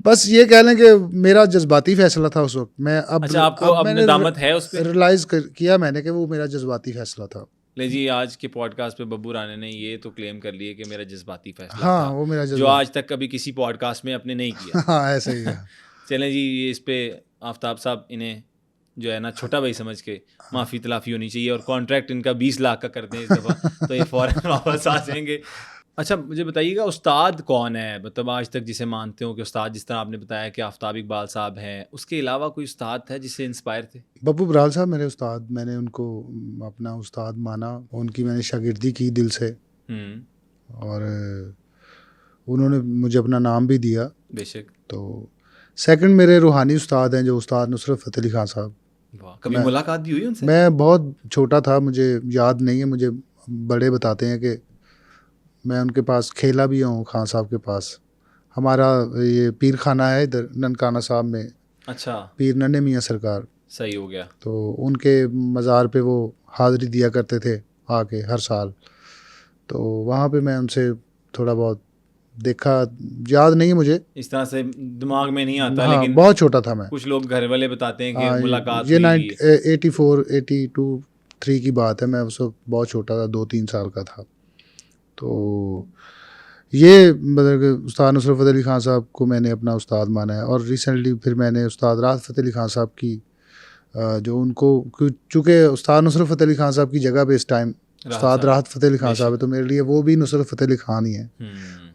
A: बस ये कह लें कि मेरा जज्बाती फैसला था उस वक्त। मैं
B: अच्छा, आपको
A: अब
B: अब
A: मैंने
B: नदामत है उस पे?
A: रियलाइज़ किया मैंने कि वो मेरा जज्बाती फैसला था।
B: ले जी, आज के पॉडकास्ट पे बब्बू राणे ने ये तो क्लेम कर लिए कि मेरा जज्बाती फैसला
A: हाँ,
B: था,
A: वो मेरा
B: जो
A: जज्बा
B: आज तक कभी किसी पॉडकास्ट में आपने नहीं किया।
A: हाँ, ऐसा ही है।
B: चलें जी, ये इस पे आफ्ताब साहब इन्हें जो है ना छोटा भाई समझ के माफ़ी तलाफ़ी होनी चाहिए, और कॉन्ट्रैक्ट इनका 20 लाख का कर दें इस दफ़ा, तो ये फ़ौरन वापस आ जाएंगे। अच्छा, मुझे बताइएगा उस्ताद कौन है, मतलब आज तक जिसे मानते हो कि उस्ताद, जिस तरह आपने बताया कि आफ्ताब इकबाल साहब हैं, उसके अलावा कोई उस्ताद था जिससे इंस्पायर थे?
A: बब्बू बराल साहब मेरे उस्ताद, मैंने उनको अपना उस्ताद माना, उनकी मैंने शागिर्दी की दिल से। और उन्होंने मुझे अपना नाम भी दिया।
B: बेशक।
A: तो सेकंड मेरे रूहानी उस्ताद हैं जो उस्ताद नुसरत फ़तेह अली खान साहब।
B: वाह, कभी
A: मैं
B: मुलाकात भी हुई उनसे?
A: मैं बहुत छोटा था, मुझे याद नहीं है, मुझे बड़े बताते हैं कि मैं उनके पास खेला भी हूँ, खान साहब के पास। हमारा ये पीर खाना है इधर ननकाना साहब में,
B: अच्छा,
A: पीर नन्हे मियाँ सरकार।
B: सही हो गया।
A: तो उनके मज़ार पे वो हाज़िरी दिया करते थे आके हर साल। तो वहाँ पे मैं उनसे थोड़ा बहुत देखा, याद नहीं है मुझे।
B: इस तरह से दिमाग में नहीं आता,
A: हाँ,
B: लेकिन
A: बहुत छोटा था मैं।
B: कुछ लोग घर वाले बताते हैं कि
A: हाँ,
B: मुलाकात
A: ये
B: हुई।
A: 84 82 83 की बात है, मैं उस वक्त बहुत छोटा था, 2-3 साल का था। तो ये मतलब कि उस्ताद नुसरत फ़तेह अली खान साहब को मैंने अपना उस्ताद माना है। और रिसेंटली फिर मैंने उस्ताद राहत फ़तेह अली खान साहब की जो उनको, चूँकि उस्ताद नुसरत फ़तेह अली खान साहब की जगह पे इस टाइम उस्ताद राहत फ़तेह अली खान साहब है, तो मेरे लिए वो भी नुसरत फ़तेह अली खान ही है।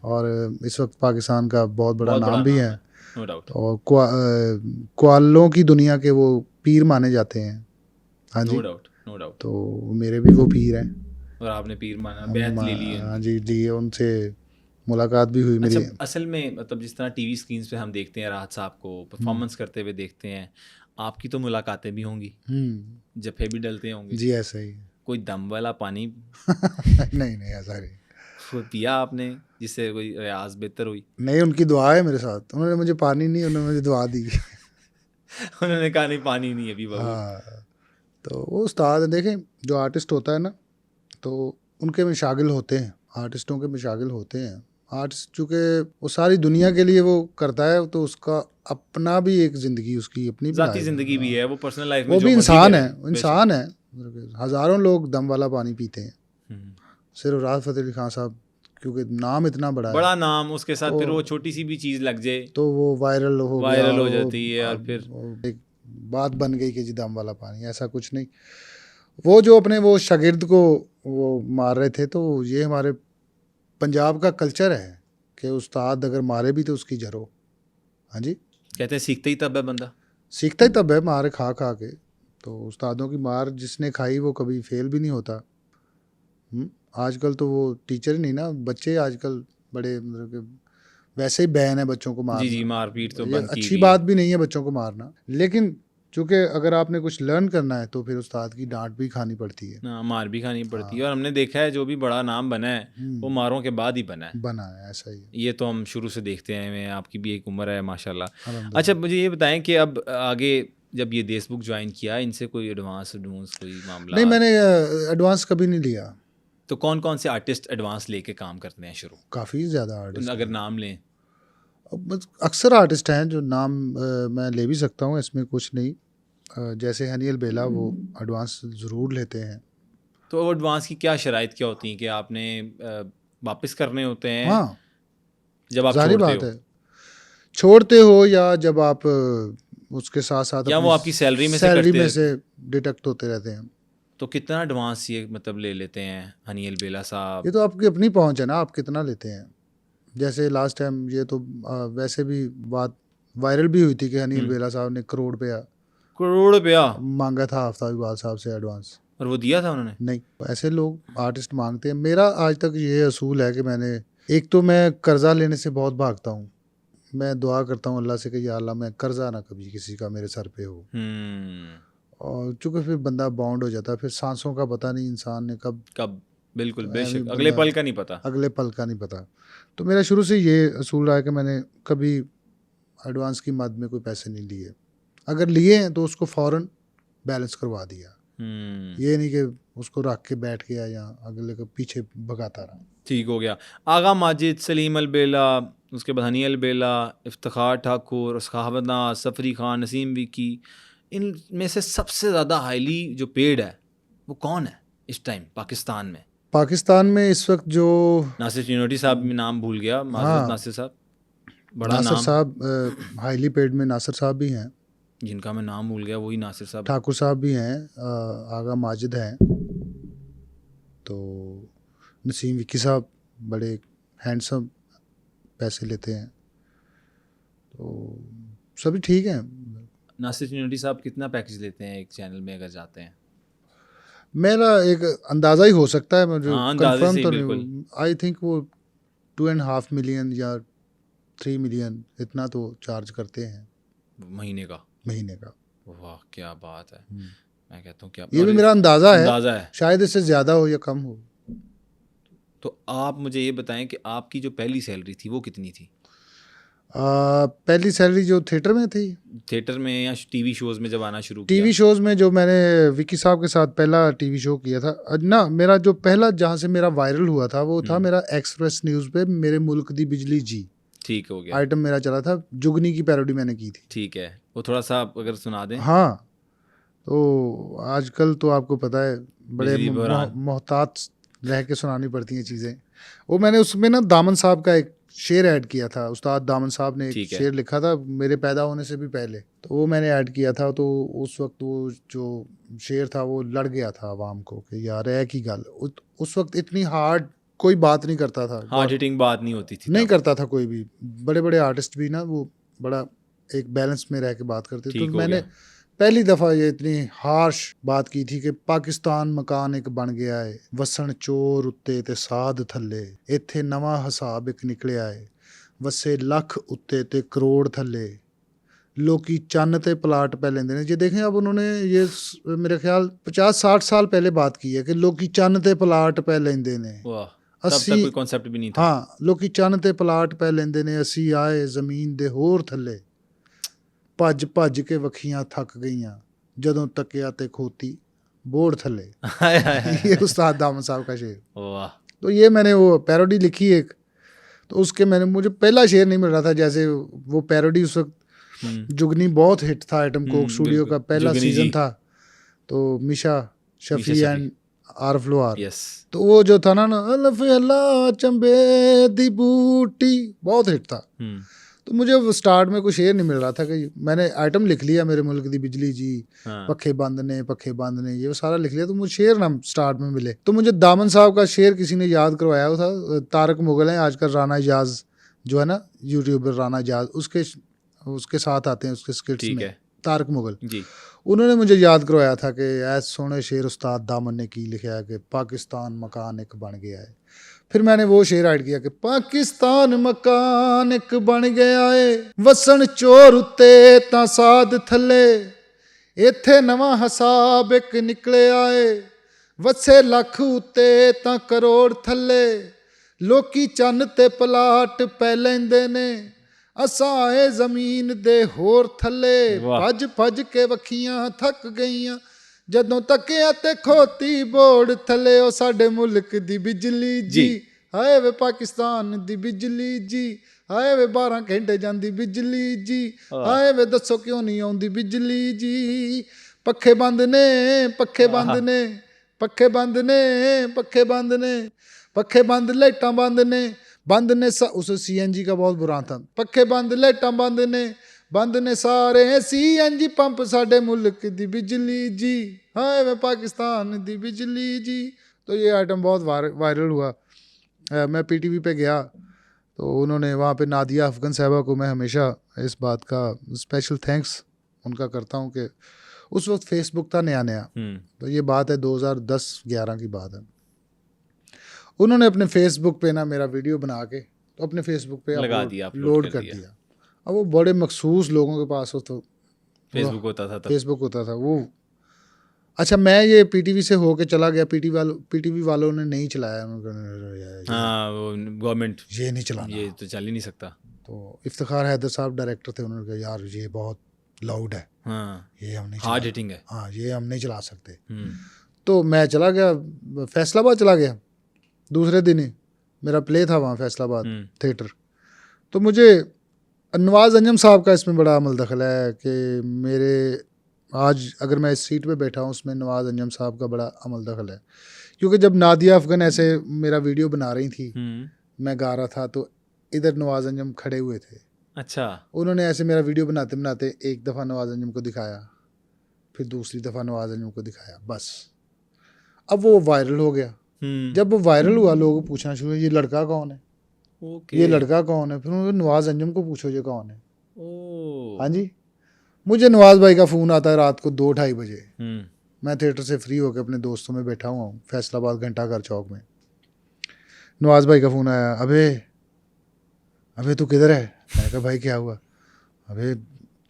A: और इस वक्त पाकिस्तान का बहुत बड़ा नाम भी है,
B: नो डाउट,
A: और क्वालों की दुनिया के वो पीर माने जाते हैं। हाँ जी,
B: नो डाउट, नो डाउट।
A: तो मेरे भी वो पीर हैं।
B: और आपने पीर माना, बैत ले ली
A: हाँ
B: उनकी।
A: जी, ली है, उनसे मुलाकात भी हुई मेरी।
B: अच्छा, असल में मतलब जिस तरह टीवी स्क्रीन पे हम देखते हैं राहत साहब को परफॉर्मेंस करते हुए देखते हैं, आपकी तो मुलाकातें भी होंगी, जफे भी डलते होंगे
A: जी, ऐसा ही
B: कोई दम वाला पानी
A: नहीं नहीं, ऐसा नहीं।
B: वो पिया आपने जिससे कोई रियाज बेहतर हुई?
A: नहीं, उनकी दुआ है मेरे साथ, उन्होंने मुझे पानी नहीं, उन्होंने मुझे दुआ दी।
B: उन्होंने कहा नहीं, पानी नहीं अभी बाबू।
A: हाँ, तो वो उस्ताद है। देखें, जो आर्टिस्ट होता है ना, तो उनके में शागिल होते हैं, आर्टिस्टों के में शागिल होते हैं। आर्टिस्ट चूँकि वो सारी दुनिया के लिए वो करता है, तो उसका अपना भी एक ज़िंदगी, उसकी अपनी भी
B: जाती
A: लाइफ
B: जिंदगी भी है, वो पर्सनल लाइफ में
A: वो
B: जो
A: भी
B: मर्जी
A: इंसान
B: करे,
A: है,
B: बेशक।
A: इंसान है। हज़ारों लोग दम वाला पानी पीते हैं,
B: हम्म।
A: सिर्फ राहत फ़तेह अली खान साहब क्योंकि नाम इतना बड़ा है,
B: बड़ा नाम, उसके साथ फिर वो
A: तो
B: छोटी सी भी चीज लग जाए
A: तो वो वायरल हो गया,
B: वायरल
A: और
B: हो जाती है, और फिर
A: वो एक बात बन गई कि जी दम वाला पानी, ऐसा कुछ नहीं। वो जो अपने वो शागिर्द को वो मार रहे थे, तो ये हमारे पंजाब का कल्चर है कि उस्ताद अगर मारे भी तो उसकी जरो। हाँ जी,
B: कहते हैं सीखते ही तब है बंदा।
A: सीखता ही तब है, मार खा खा के। तो उस्तादों की मार जिसने खाई वो कभी फेल भी नहीं होता। आजकल तो वो टीचर ही नहीं ना, बच्चे आजकल बड़े मतलब कि वैसे ही बैन है बच्चों को
B: जी जी,
A: मारना।
B: मारपीट तो
A: ये
B: बंद की
A: अच्छी
B: हुई
A: बात
B: है।
A: भी नहीं है बच्चों को मारना, लेकिन चूँकि अगर आपने कुछ लर्न करना है तो फिर उस्ताद की डांट भी खानी पड़ती है।
B: ना, मार भी खानी पड़ती है,
A: हाँ,
B: और हमने देखा है जो भी बड़ा नाम बना है वो मारों के बाद ही बना है।
A: बना है, ऐसा ही है।
B: ये तो हम शुरू से देखते हैं, मैं आपकी भी एक उम्र है माशाल्लाह। अच्छा,
A: अल्हम्दुलिल्लाह।
B: मुझे ये बताएं कि अब आगे जब ये देशबुक ज्वाइन किया, इनसे कोई एडवांस एडवांस कोई मामला,
A: नहीं, मैंने एडवांस कभी नहीं लिया।
B: तो कौन कौन से आर्टिस्ट एडवांस लेके काम करते हैं शुरू,
A: काफ़ी ज़्यादा आर्टिस्ट
B: अगर
A: हैं।
B: नाम लें?
A: अब अक्सर आर्टिस्ट हैं जो नाम मैं ले भी सकता हूँ, इसमें कुछ नहीं। जैसे हनी अलबेला, वो एडवांस ज़रूर लेते हैं।
B: तो एडवांस की क्या शराइत क्या होती हैं कि आपने वापस करने होते हैं
A: हाँ,
B: जब आप
A: ज़ाहिर
B: छोड़ते
A: बात
B: हो,
A: है। छोड़ते हो या जब आप उसके साथ साथ
B: या वो
A: अपनी
B: आपकी सैलरी में से
A: सैलरी
B: करते
A: में
B: हैं?
A: से डिडक्ट होते रहते हैं।
B: तो कितना एडवांस ये मतलब ले लेते हैं हनी अलबेला
A: ये
B: साहब?
A: तो आपकी अपनी पहुंच है ना, आप कितना लेते हैं। जैसे लास्ट टाइम ये तो वैसे भी बात वायरल भी हुई थी कि हनी अलबेला साहब ने करोड़ रुपया
B: करोड़ रुपया?
A: मांगा था आफ्ताब इकबाल साहब से एडवांस।
B: और वो दिया था उन्होंने?
A: नहीं, ऐसे लोग आर्टिस्ट मांगते हैं। मेरा आज तक ये असूल है कि मैंने, एक तो मैं कर्जा लेने से बहुत भागता हूँ। मैं दुआ करता हूँ अल्लाह से कि या अल्लाह मैं कर्जा ना कभी किसी का मेरे सर पे हो। और चूंकि फिर बंदा बाउंड हो जाता है, फिर सांसों का पता नहीं इंसान ने कब
B: कब, बिल्कुल
A: तो
B: बेशक,
A: ऐਵੇਂ
B: अगले
A: बंदा
B: पल का नहीं पता।
A: अगले पल का नहीं पता। तो मेरा शुरू से ये असूल रहा है कि मैंने कभी एडवांस की मद में कोई पैसे नहीं लिए। अगर लिए हैं तो उसको फ़ौरन बैलेंस करवा दिया। ये नहीं कि उसको रख के बैठ गया या अगले को पीछे भगाता रहा।
B: ठीक हो गया। आगा माजिद, सलीम अलबेला, उसके बाद हनी अलबेला, इफ्तिखार ठाकुर, सखावत नाज, सफरी खान, नसीम विकी, इन में से सबसे ज़्यादा हाईली जो पेड है वो कौन है इस टाइम पाकिस्तान में?
A: पाकिस्तान में इस वक्त जो,
B: नासिर चिनोटी साहब, में नाम भूल गया, माजरत
A: हाँ,
B: नासिर साहब, बड़ा
A: नासिर
B: नाम,
A: साहब हाईली पेड में नासिर साहब भी हैं,
B: जिनका मैं नाम भूल गया वही नासिर साहब।
A: ठाकुर साहब भी हैं, आगा माजिद हैं, तो नसीम विक्की साहब बड़े हैंडसम पैसे लेते हैं, तो सभी ठीक हैं।
B: नासिर चिनोटी साहब कितना पैकेज लेते हैं एक चैनल में अगर जाते हैं?
A: मेरा एक अंदाज़ा ही हो सकता है, मुझे
B: हाँ, अंदाजे
A: कंफर्म
B: से ही,
A: तो
B: बिल्कुल।
A: नहीं। आई थिंक वो 2.5 मिलियन या 3 मिलियन इतना तो चार्ज करते हैं
B: महीने का?
A: महीने का।
B: वाह, क्या बात है। मैं कहता हूँ क्या,
A: ये
B: और
A: भी मेरा अंदाज़ा है,
B: अंदाज़ा है।
A: शायद इससे ज़्यादा हो या कम हो।
B: तो आप मुझे ये बताएं कि आपकी जो पहली सैलरी थी वो कितनी थी?
A: पहली सैलरी जो थिएटर में थी,
B: थिएटर में या टीवी शोज़ में जब आना शुरू किया?
A: टीवी शोज़ में जो मैंने विकी साहब के साथ पहला टीवी शो किया था ना, मेरा जो पहला जहाँ से मेरा वायरल हुआ था वो था मेरा एक्सप्रेस न्यूज़ पे मेरे मुल्क दी बिजली जी
B: ठीक हो गया।
A: आइटम मेरा चला था। जुगनी की पैरोडी मैंने की थी।
B: ठीक है, वो थोड़ा सा आप अगर सुना दें।
A: हाँ, तो आजकल तो आपको पता है बड़े
B: बिजली बहरान।
A: मोहतात रह के सुनानी पड़ती हैं चीज़ें। वो मैंने उसमें ना दामन साहब का एक शेर ऐड किया था। उस्ताद दामन साहब ने एक
B: ठीक है।
A: शेर लिखा था मेरे पैदा होने से भी पहले, तो वो मैंने ऐड किया था। तो उस वक्त वो जो शेर था वो लड़ गया था आवाम को कि यार है की गल। उस वक्त इतनी हार्ड कोई बात नहीं करता था,
B: हार्ड हिटिंग बात नहीं होती थी
A: नहीं
B: तब।
A: करता था कोई भी। बड़े बड़े आर्टिस्ट भी ना वो बड़ा एक बैलेंस में रह के बात करते।
B: ठीक
A: तो
B: हो
A: मैंने
B: गया।
A: पहली दफ़ा ये इतनी हार्श बात की थी कि पाकिस्तान मकान एक बन गया है, वसन चोर उत्ते ते साध थल्ले, इत्थे नवा हिसाब एक निकलिया है, वसे लख उत्ते ते करोड़ थल्ले, लोकी चन्न ते प्लाट पै लेंदे ने। ये देखें, अब उन्होंने ये मेरे ख्याल 50-60 साल पहले बात की है कि लोकी चन्न ते प्लाट पै लेंदे ने।
B: वाह, तब तक
A: अस्सी,
B: कोई कॉन्सेप्ट भी नहीं था।
A: हाँ, लोकी चन्न ते प्लाट पै लेंदे ने, असी आए ज़मीन दे होर थल्ले, भज भज के वखियां थक गईयां, जदों तकिया ते खोती बोर्ड थल्ले। ये उस्ताद दामन साहब का शेर।
B: वाह,
A: तो ये मैंने वो पैरोडी लिखी एक, तो उसके मुझे पहला शेयर नहीं मिल रहा था, जैसे वो पैरोडी उस वक्त जुगनी बहुत हिट था, आइटम कोक स्टूडियो का पहला सीजन था, तो मिशा शफी एंड आरफ लोहार,
B: यस,
A: तो वो जो था ना अलफ अल्लाह चंबे दी बूटी, बहुत हिट था। तो मुझे स्टार्ट में कोई शेयर नहीं मिल रहा था कि मैंने आइटम लिख लिया, मेरे मुल्क दी बिजली जी, पखे बंद ने ये सारा लिख लिया, तो मुझे शेयर ना स्टार्ट में मिले। तो मुझे दामन साहब का शेयर किसी ने याद करवाया, वो था तारक मुगल हैं आजकल, राना इजाज जो है ना यूट्यूबर, राना इजाज, उसके साथ आते हैं उसके स्किट्स में, तारक मुगल जी, उन्होंने मुझे याद करवाया था कि ऐसे सोने शेर उस्ताद दामन ने की लिखा है कि पाकिस्तान मकान एक बन गया है। फिर मैंने वो शेर ऐड किया कि पाकिस्तान मकान एक बन गया है, वसन चोर उत्ते तां साध थले, इत्थे नवां हिसाब एक निकले आए, वसे लख उत्ते तां करोड़ थले, लोकी चन्न ते पलाट पै लैंदे ने, असां ए जमीन दे होर थले, भज भज के वखियां थक गईयां, ਜਦੋਂ ਤੱਕਿਆ ਤੇ ਖੋਤੀ ਬੋੜ ਥੱਲੇ, ਉਹ ਸਾਡੇ ਮੁਲਕ ਦੀ ਬਿਜਲੀ ਜੀ, ਹਾਏ ਵੇ ਪਾਕਿਸਤਾਨ ਦੀ ਬਿਜਲੀ ਜੀ, ਹਾਏ ਵੇ 12 ਘੰਟੇ ਜਾਂਦੀ ਬਿਜਲੀ ਜੀ, ਹਾਏ ਵੇ ਦੱਸੋ ਕਿਉਂ ਨਹੀਂ ਆਉਂਦੀ ਬਿਜਲੀ ਜੀ, ਪੱਖੇ ਬੰਦ ਨੇ ਪੱਖੇ ਬੰਦ ਨੇ ਪੱਖੇ ਬੰਦ ਨੇ ਪੱਖੇ ਬੰਦ ਨੇ ਪੱਖੇ ਬੰਦ ਲਾਈਟਾਂ ਬੰਦ ਨੇ उस CNG का बहुत बुरा था, पक्खे बंद लाइटां बंद ने सारे CNG पंप साडे मुल्क दी बिजली जी, हाय वे पाकिस्तान दी बिजली जी। तो ये आइटम बहुत वायरल हुआ। मैं PTV पे गया तो उन्होंने वहाँ पे नादिया अफगन साहबा को मैं हमेशा इस बात का स्पेशल थैंक्स उनका करता हूँ कि उस वक्त फेसबुक था नया, तो ये बात है 2010-11 की बात है। उन्होंने अपने फेसबुक पे ना मेरा वीडियो बना के तो अपने फेसबुक पे लगा दिया, अपलोड कर दिया। अब वो बड़े मखसूस लोगों के पास हो तो फेसबुक होता था वो। अच्छा, मैं ये PTV से होके चला गया, PTV वालों ने नहीं चलाया,
B: गवर्नमेंट
A: ये नहीं चलाना,
B: ये तो चल ही नहीं सकता।
A: तो इफ्तिखार हैदर साहब डायरेक्टर थे, उन्होंने कहा यार ये बहुत लाउड है, ये हम नहीं, हार्ड हिटिंग है, हाँ ये हम नहीं चला सकते। तो मैं चला गया, फैसलाबाद चला गया, दूसरे दिन ही मेरा प्ले था वहाँ फैसलाबाद थिएटर। तो मुझे नवाज़ अंजम साहब का इसमें बड़ा अमल दखल है कि मेरे आज अगर मैं इस सीट पे बैठा हूँ उसमें नवाज़ अंजम साहब का बड़ा अमल दखल है, क्योंकि जब नादिया अफगन ऐसे मेरा वीडियो बना रही थी, मैं गा रहा था, तो इधर नवाज़ अंजम खड़े हुए थे। अच्छा, उन्होंने ऐसे मेरा वीडियो बनाते बनाते एक दफ़ा नवाज़ अंजम को दिखाया, फिर दूसरी दफ़ा नवाज़ अंजम को दिखाया, बस अब वो वायरल हो गया। जब वो वायरल हुआ लोग पूछना शुरू, ये लड़का कौन है, ये लड़का कौन है, फिर नवाज़ अंजम को पूछो ये कौन है। हाँ जी, मुझे नवाज़ भाई का फ़ोन आता है रात को 2-2:30 बजे, मैं थिएटर से फ्री होकर अपने दोस्तों में बैठा हुआ हूँ फैसलाबाद घंटाघर चौक में, नवाज़ भाई का फ़ोन आया, अबे तू किधर है। मैंने कहा भाई क्या हुआ, अबे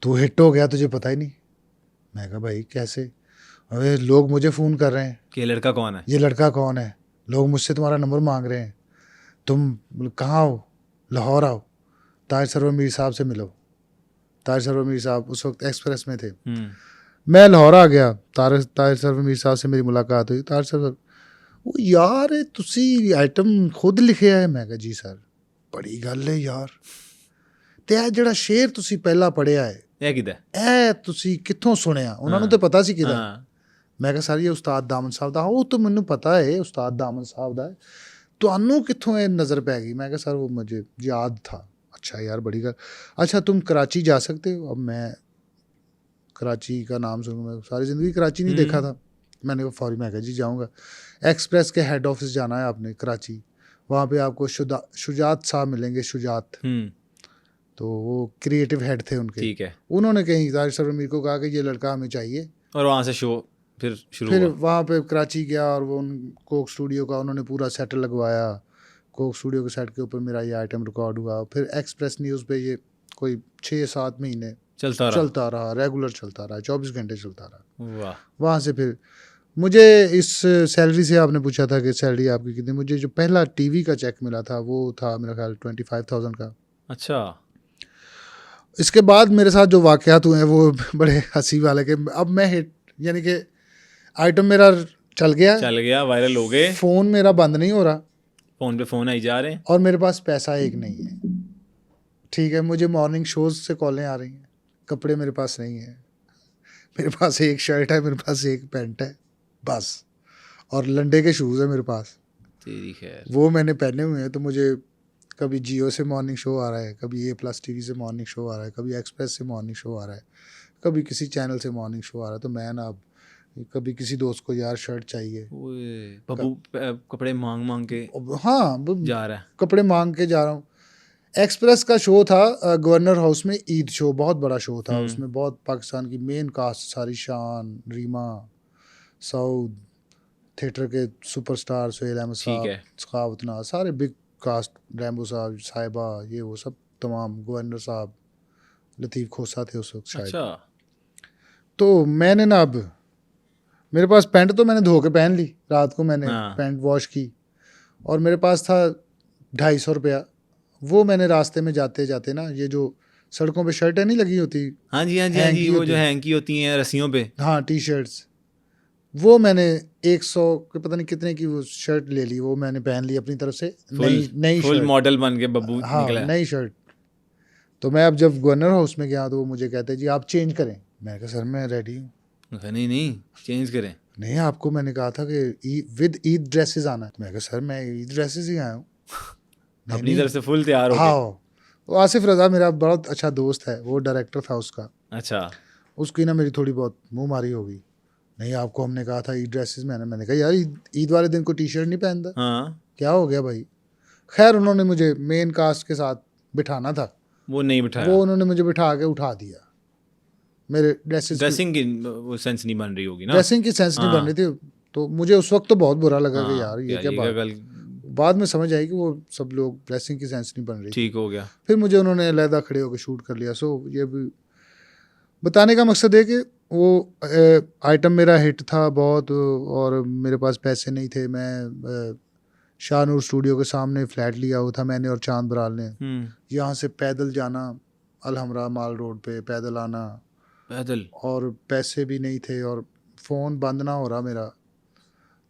A: तू हिट हो गया, तुझे पता ही नहीं। मैं कहा भाई कैसे, अबे लोग मुझे फ़ोन कर रहे हैं कि ये लड़का कौन है, लोग मुझसे तुम्हारा नंबर मांग रहे हैं, तुम कहाँ हो, लाहौर आओ, ताहिर सरवर मीर साहब से मिलो। ताहिर सरवर मीर साहब उस वक्त एक्सप्रेस में थे। मैं लाहौर आ गया, ताहिर सरवर मीर साहब से मेरी मुलाकात हुई। ताहिर सरवर, वो यार तुसी आइटम खुद लिखे है। मैं कहा जी सर, बड़ी गल है यार, ते ਇਹ ਜਿਹੜਾ ਸ਼ੇਰ ਤੁਸੀਂ ਪਹਿਲਾਂ ਪੜਿਆ ਹੈ ਇਹ ਕਿਹਦਾ, ਇਹ ਤੁਸੀਂ ਕਿੱਥੋਂ ਸੁਣਿਆ। ਉਹਨਾਂ ਨੂੰ ਤਾਂ ਪਤਾ ਸੀ ਕਿਹਦਾ। ਮੈਂ ਕਿਹਾ ਸਰ ਇਹ ਉਸਤਾਦ ਦਾਮਨ ਸਾਹਿਬ ਦਾ। ਉਹ ਤਾਂ ਮੈਨੂੰ ਪਤਾ ਹੈ ਉਸਤਾਦ ਦਾਮਨ ਸਾਹਿਬ ਦਾ, ਤੁਹਾਨੂੰ ਕਿੱਥੋਂ ਇਹ ਨਜ਼ਰ पै गई। मैं कहा सर वो मुझे याद था। अच्छा यार बड़ी गल, अच्छा तुम कराची जा सकते हो। अब मैं कराची का नाम सुन, मैं सारी ज़िंदगी कराची नहीं देखा था। मैंने कहा फौरी, मैं कहा जी जाऊँगा। एक्सप्रेस के हेड ऑफिस जाना है आपने कराची, वहाँ पे आपको शुजात साहब मिलेंगे, शुजात, तो वो क्रिएटिव हेड थे उनके। ठीक है, उन्होंने कहीं ताहिर सरवर मीर को कहा कि ये लड़का हमें चाहिए, और वहाँ से शो फिर शुरू हुआ। वहाँ पे कराची गया और वो कोक स्टूडियो का उन्होंने पूरा सेट लगवाया। कोक स्टूडियो के सेट के ऊपर मेरा ये आइटम रिकॉर्ड हुआ। फिर एक्सप्रेस न्यूज़ पे ये कोई 6-7 महीने चलता रहा, रेगुलर चलता रहा, 24 घंटे चलता रहा। वहाँ से फिर मुझे इस सैलरी से, आपने पूछा था कि सैलरी आपकी कितनी, मुझे जो पहला TV का चेक मिला था वो था मेरा ख्याल 25,000 का। अच्छा, इसके बाद मेरे साथ जो वाक़यात हुए हैं वो बड़े हंसी वाले के। अब मैं हिट, यानी कि आइटम मेरा चल गया, वायरल हो गए, फ़ोन मेरा बंद नहीं हो रहा,
B: फोन पे फोन आई जा रहे हैं।
A: और मेरे पास पैसा एक नहीं है, ठीक है, मुझे मॉर्निंग शोज से कॉलें आ रही हैं, कपड़े मेरे पास नहीं है, मेरे पास एक शर्ट है, मेरे पास एक पैंट है बस, और लंडे के शूज़ है मेरे पास,
B: तेरी खैर।
A: वो मैंने पहने हुए हैं। तो मुझे कभी जियो से मॉर्निंग शो आ रहा है, कभी A+ TV से मॉर्निंग शो आ रहा है, कभी एक्सप्रेस से मॉर्निंग शो आ रहा है, कभी किसी चैनल से मॉर्निंग शो आ रहा है। तो मैं ना अब कभी किसी दोस्त को यार शर्ट चाहिए,
B: ओए बब्बू कपड़े मांग मांग के
A: हाँ
B: जा रहा है।
A: कपड़े मांग के जा रहा हूँ। एक्सप्रेस का शो था गवर्नर हाउस में, ईद शो, बहुत बड़ा शो था। उसमें बहुत पाकिस्तान की मेन कास्ट सारी, शान, रीमा, सऊद, थिएटर के सुपरस्टार सोहेल अहमद
B: ठीक
A: साहब,
B: है।
A: सखावत नाज, सारे बिग कास्ट, रैम्बो साहब, साहिबा, ये वो सब तमाम, गवर्नर साहब, लतीफ़ खोसा थे उस वक्त शायद।
B: अच्छा।
A: तो मैंने ना अब मेरे पास पैंट तो मैंने धो के पहन ली, रात को मैंने
B: हाँ।
A: पैंट वॉश की, और मेरे पास था 250 रुपया। वो मैंने रास्ते में जाते जाते ना, ये जो सड़कों पे शर्टें नहीं लगी होती,
B: हाँ जी, हाँ जी, हाँ
A: हैंग
B: जी,
A: की
B: वो
A: होती
B: जो
A: है।
B: हैंग की होती हैं रस्सियों पे।
A: हाँ, T-शर्ट्स, वो मैंने 100 के पता नहीं कितने की वो शर्ट ले ली, वो मैंने पहन ली अपनी तरफ से, नई
B: फुल
A: शर्ट,
B: मॉडल बन के बब्बू
A: हाँ
B: निकला।
A: नई शर्ट। तो मैं अब जब गवर्नर हाउस में गया तो वो मुझे कहते जी आप चेंज करें। मैंने कहा सर मैं रेडी हूँ।
B: नहीं नहीं, चेंज करें।
A: नहीं, आपको मैंने कहा था कि विद ईद ड्रेसेस आना है। मैंने कहा सर मैं ईद ड्रेसेस ही आया हूँ।
B: अपनी तरफ से फुल तैयार हो गए।
A: हाँ, वो आसिफ रजा मेरा बहुत अच्छा दोस्त है, वो डायरेक्टर था उसका,
B: अच्छा।
A: उसकी ना मेरी थोड़ी बहुत मुंह मारी हो गई। नहीं, आपको हमने कहा था ईद ड्रेसेस में आना। मैंने कहा यार ईद वाले दिन को T-शर्ट नहीं पहनता,
B: हाँ,
A: क्या हो गया भाई। खैर उन्होंने मुझे मेन कास्ट के साथ बिठाना था,
B: वो नहीं बिठाया।
A: वो उन्होंने मुझे बिठा के उठा दिया। मेरे ड्रेसेस
B: ड्रेसिंग की वो सेंस नहीं बन रही होगी ना।
A: ड्रेसिंग की सेंस नहीं बन रही थी। तो मुझे उस वक्त तो बहुत बुरा लगा कि
B: हाँ,
A: यार ये
B: यार
A: क्या
B: ये
A: बात।
B: गल
A: बाद में समझ आई कि वो सब लोग ड्रेसिंग की सेंस नहीं बन रही थी।
B: ठीक हो गया।
A: फिर मुझे उन्होंने अलहदा खड़े होकर शूट कर लिया। सो ये भी बताने का मकसद है कि वो आइटम मेरा हिट था बहुत, और मेरे पास पैसे नहीं थे। मैं शाहनूर स्टूडियो के सामने फ्लैट लिया हुआ था मैंने और चांद बराल ने। यहाँ से पैदल जाना अलहमरा माल रोड पे, पैदल आना,
B: पैदल,
A: और पैसे भी नहीं थे और फ़ोन बंद ना हो रहा मेरा।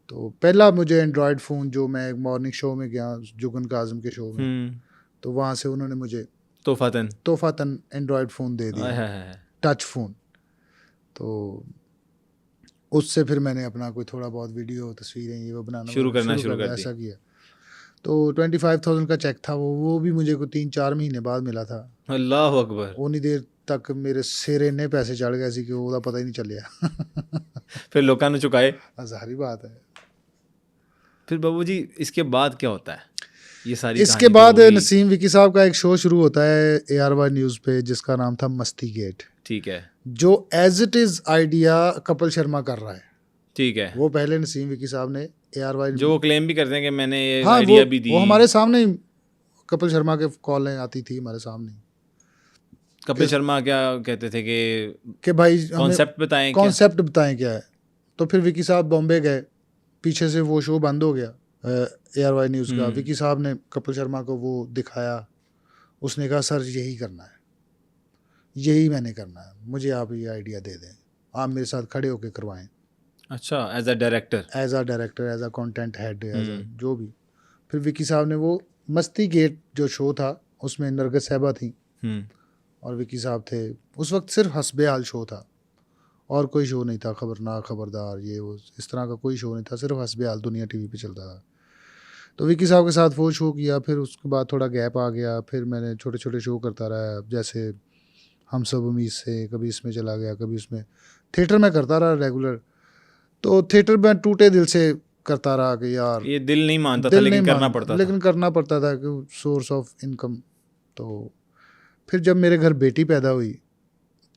A: तो पहला मुझे एंड्रॉयड फ़ोन, जो मैं एक मॉर्निंग शो में गया जुगन काज़म के शो में, तो वहाँ से उन्होंने मुझे तोहफ़ातन एंड्रॉयड फ़ोन दे दिया, टच फ़ोन। तो उससे फिर मैंने अपना कोई थोड़ा बहुत वीडियो तस्वीरें ये वो बनाना
B: शुरू कर दी।
A: ऐसा किया। तो 25,000 का चेक था वो भी मुझे कोई 3-4 महीने बाद मिला था।
B: अल्लाह अकबर।
A: उन्नी देर तक मेरे सिर इन्ने पैसे चढ़ गए सी कि ਉਹਦਾ पता ही नहीं चलिया।
B: फिर लोगों ने चुकाए।
A: ज़ाहिर बात है।
B: फिर बाबू जी इसके बाद क्या होता है? ये सारी
A: इसके बाद नसीम विकी साहब का एक शो शुरू होता है ARY न्यूज़ पे, जिसका नाम था मस्ती गेट।
B: ठीक है।
A: जो as it is idea Kapil Sharma कर रहा है।
B: ठीक है।
A: वो पहले नसीम विकी साहब ने ARY,
B: जो वो क्लेम भी करते हैं कि मैंने ये
A: हाँ,
B: आइडिया भी दी।
A: वो हमारे सामने ही कपिल शर्मा के कॉलें आती थी हमारे सामने।
B: कपिल शर्मा क्या कहते थे
A: कि भाई
B: कॉन्सेप्ट बताएं,
A: कॉन्सेप्ट बताएं क्या है। तो फिर विकी साहब बॉम्बे गए, पीछे से वो शो बंद हो गया ARY न्यूज़ का। विकी साहब ने कपिल शर्मा को वो दिखाया, उसने कहा सर यही करना है, यही मैंने करना है, मुझे आप ये आइडिया दे दें, आप मेरे साथ खड़े होकर करवाएं।
B: अच्छा, as a director,
A: as a content head, as a जो भी। फिर विकी साहब ने वो मस्ती गेट जो शो था उसमें नरगिस साहिबा थी और विकी साहब थे। उस वक्त सिर्फ हस्बे हाल शो था और कोई शो नहीं था, खबरनाक, खबरदार, ये वो इस तरह का कोई शो नहीं था, सिर्फ हस्बे हाल दुनिया TV पे चलता था। तो विकी साहब के साथ वो शो किया। फिर उसके बाद थोड़ा गैप आ गया, फिर मैंने छोटे छोटे शो करता रहा, जैसे हम सब उम्मीद से, कभी इसमें चला गया, कभी उसमें। थिएटर में करता रहा रेगुलर। तो थिएटर में टूटे दिल से करता रहा कि यार
B: ये दिल नहीं मानता था, लेकिन करना पड़ता था।
A: लेकिन करना पड़ता था कि सोर्स ऑफ इनकम। तो फिर जब मेरे घर बेटी पैदा हुई,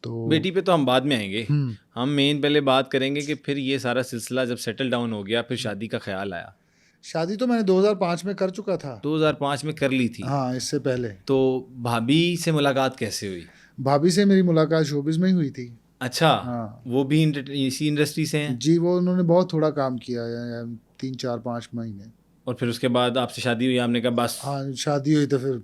A: तो
B: बेटी पे तो हम बाद में आएंगे। हम मेन पहले बात करेंगे कि फिर ये सारा सिलसिला जब सेटल डाउन हो गया, फिर शादी का ख्याल आया।
A: शादी तो मैंने 2005 में कर चुका था।
B: 2005 में कर ली थी?
A: हाँ, इससे पहले।
B: तो भाभी से मुलाकात कैसे हुई?
A: भाभी से मेरी मुलाकात शोबिज़ में ही हुई थी।
B: अच्छा।
A: हाँ,
B: वो भी इसी इंडस्ट्री से हैं?
A: जी, वो उन्होंने बहुत थोड़ा काम किया है, 3-4-5 महीने।
B: और फिर उसके बाद आपसे शादी हुई, आपने कहा बस?
A: हाँ, शादी हुई तो फिर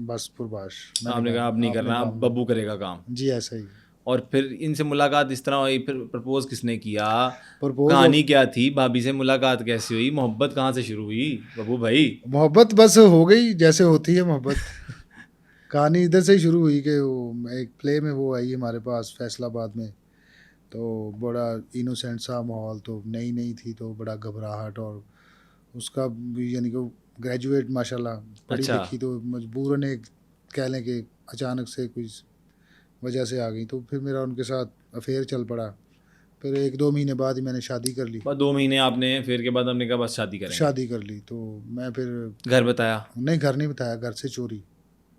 A: बस पुरबाश,
B: आपने कहा अब नहीं करना, अब बब्बू करेगा काम।
A: जी ऐसा ही।
B: और फिर इनसे मुलाकात इस तरह हुई, फिर प्रपोज किसने किया,
A: प्रपोज
B: कहानी क्या थी, भाभी से मुलाकात कैसे हुई, मोहब्बत कहाँ से शुरू हुई बब्बू भाई?
A: मोहब्बत बस हो गई जैसे होती है मोहब्बत। कहानी इधर से ही शुरू हुई कि वो एक प्ले में वो आई हमारे पास फैसलाबाद में, तो बड़ा इनोसेंट सा माहौल, तो नई नई थी तो बड़ा घबराहट, और उसका भी यानी कि ग्रेजुएट माशाल्लाह पढ़ी
B: अच्छा।
A: लिखी, तो मजबूरन एक कह लें कि अचानक से कुछ वजह से आ गई, तो फिर मेरा उनके साथ अफेयर चल पड़ा। फिर 1-2 महीने बाद ही मैंने शादी कर ली।
B: बस 2 महीने आपने, फिर के बाद हमने कहा बस शादी करेंगे।
A: शादी कर ली तो मैं फिर
B: घर बताया?
A: नहीं, घर नहीं बताया, घर से चोरी।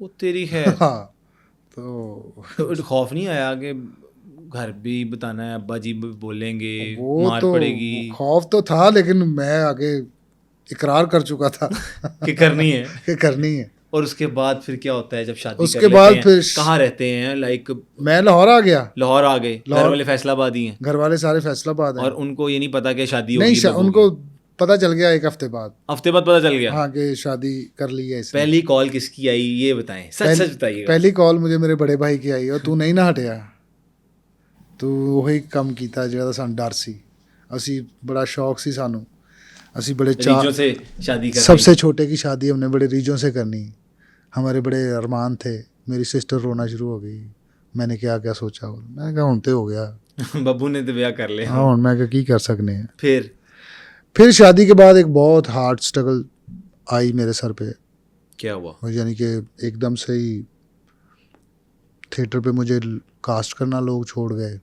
B: वो तेरी खैर।
A: हाँ, तो
B: तो खौफ नहीं आया कि घर भी बताना है, अब्बा जी भी बोलेंगे,
A: वो
B: मार
A: तो
B: पड़ेगी?
A: खौफ तो था, लेकिन मैं आगे इकरार कर चुका था
B: कि करनी है।
A: कि करनी है।
B: और उसके बाद फिर क्या होता है जब शादी कर
A: उसके
B: लेते
A: बाद
B: हैं?
A: फिर
B: कहाँ रहते हैं? लाइक
A: मैं लाहौर आ गया।
B: लाहौर आ गए, घर
A: लाहौर,
B: वाले फैसलाबाद ही हैं?
A: घर वाले सारे फैसलाबाद
B: और
A: हैं।
B: उनको ये नहीं पता कि शादी
A: नहीं,
B: होगी बब्बू
A: उनको
B: की?
A: पता चल गया 1 हफ्ते बाद।
B: हफ्ते बाद पता चल गया?
A: हाँ, कि शादी कर ली है इसने।
B: पहली कॉल किसकी आई ये बताएं, सच
A: पहली
B: सच बताइएगा।
A: पहली कॉल मुझे मेरे बड़े भाई की आई, और तू नहीं ना हटिया, तू वही ਕੰਮ ਕੀਤਾ ਜਿਹੜਾ ਸਾਨੂੰ ਡਰ ਸੀ। ਅਸੀਂ बड़ा शौक सी सानू, ਅਸੀਂ बड़े
B: रीजों से शादी करनी?
A: सबसे छोटे की शादी हमने बड़े रीजों से करनी। हमारे बड़े अरमान थे। मेरी सिस्टर रोना शुरू हो गई। मैंने क्या क्या सोचा, मैंने कहा हुण ते हो गया।
B: बब्बू ने तो ब्याह कर लिया।
A: हाँ, हुण मैं की कर सकने हैं।
B: फिर
A: शादी के बाद एक बहुत हार्ड स्ट्रगल आई मेरे सर पे,
B: क्या हुआ?
A: और यानी कि एकदम से ही थिएटर पे मुझे कास्ट करना लोग छोड़ गए।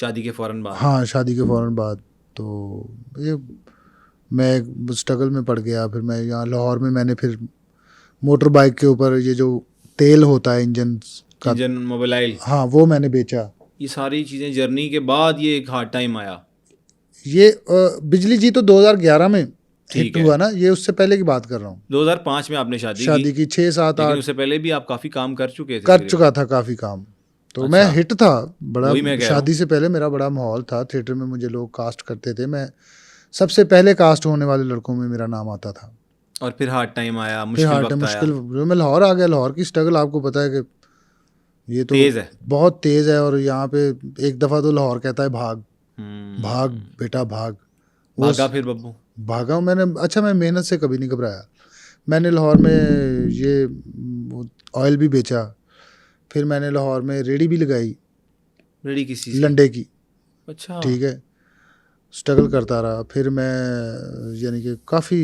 B: शादी के फौरन बाद?
A: हाँ, शादी के फ़ौरन बाद। तो ये मैं स्ट्रगल में पड़ गया। फिर मैं यहाँ लाहौर में मैंने फिर मोटर बाइक के ऊपर ये जो तेल होता है इंजन का,
B: इंजन मोबाइल,
A: हाँ, वो मैंने बेचा।
B: ये सारी चीज़ें जर्नी के बाद ये एक हार्ड टाइम आया।
A: ये बिजली जी तो 2011 में
B: ठीक
A: हिट
B: है।
A: हुआ ना, ये उससे पहले की बात कर रहा हूँ।
B: 2005 में आपने शादी
A: शादी की 6, 7,
B: लेकिन
A: 8
B: उससे पहले भी आप काफ़ी काम कर चुके थे
A: कर
B: तकरीबन।
A: चुका था काफ़ी काम, तो
B: अच्छा।
A: मैं हिट था बड़ा।
B: वही मैं कह रहा
A: शादी से पहले मेरा बड़ा माहौल था थिएटर में, मुझे लोग कास्ट करते थे। मैं सबसे पहले कास्ट होने वाले लड़कों में मेरा नाम आता था।
B: और फिर हार्ड टाइम आया,
A: फिर
B: मुश्किल
A: हार्ड
B: वक्त आया।
A: मुश्किल, मैं लाहौर आ गया। लाहौर की स्ट्रगल आपको पता है कि ये तो
B: तेज़ है।
A: बहुत तेज़ है। और यहाँ पे एक दफ़ा तो लाहौर कहता है भाग, भाग
B: हम्म।
A: बेटा भाग। वो
B: भागा फिर बब्बू?
A: भागा हूँ मैंने। अच्छा, मैं मेहनत से कभी नहीं घबराया। मैंने लाहौर में ये ऑयल भी बेचा। फिर मैंने लाहौर में रेडी भी लगाई,
B: रेडी किस चीज़ की?
A: लंडे की।
B: अच्छा।
A: ठीक है, स्ट्रगल करता रहा। फिर मैं यानी कि काफ़ी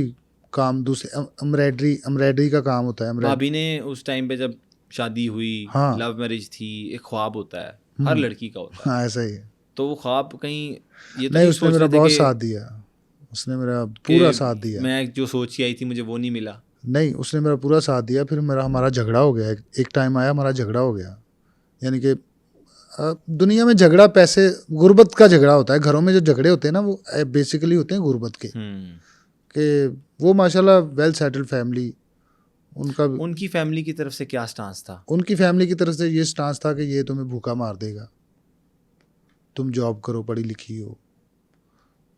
A: काम दूसरे एम्ब्रॉयडरी का काम होता है।
B: भाभी ने उस टाइम पे जब शादी हुई,
A: हाँ।
B: लव मैरिज थी, एक ख्वाब होता है, हर लड़की का होता है,
A: हाँ, ऐसा ही है।
B: तो वो ख्वाब कहीं ये तो
A: नहीं,
B: नहीं
A: उसने
B: सोच
A: मेरा
B: रहे थे
A: बहुत
B: कि
A: साथ दिया। उसने मेरा पूरा साथ दिया।
B: मैं जो सोच के आई थी मुझे वो नहीं मिला?
A: नहीं, उसने मेरा पूरा साथ दिया। फिर हमारा झगड़ा हो गया। एक टाइम आया हमारा झगड़ा हो गया। यानी कि दुनिया में झगड़ा पैसे, गुर्बत का झगड़ा होता है। घरों में जो झगड़े होते हैं ना, वो बेसिकली होते हैं गुर्बत के। कि वो माशाल्लाह वेल सेटल्ड फैमिली,
B: उनकी फैमिली की तरफ से क्या स्टांस था?
A: उनकी फैमिली की तरफ से ये स्टांस था कि ये तुम्हें भूखा मार देगा, तुम जॉब करो, पढ़ी लिखी हो।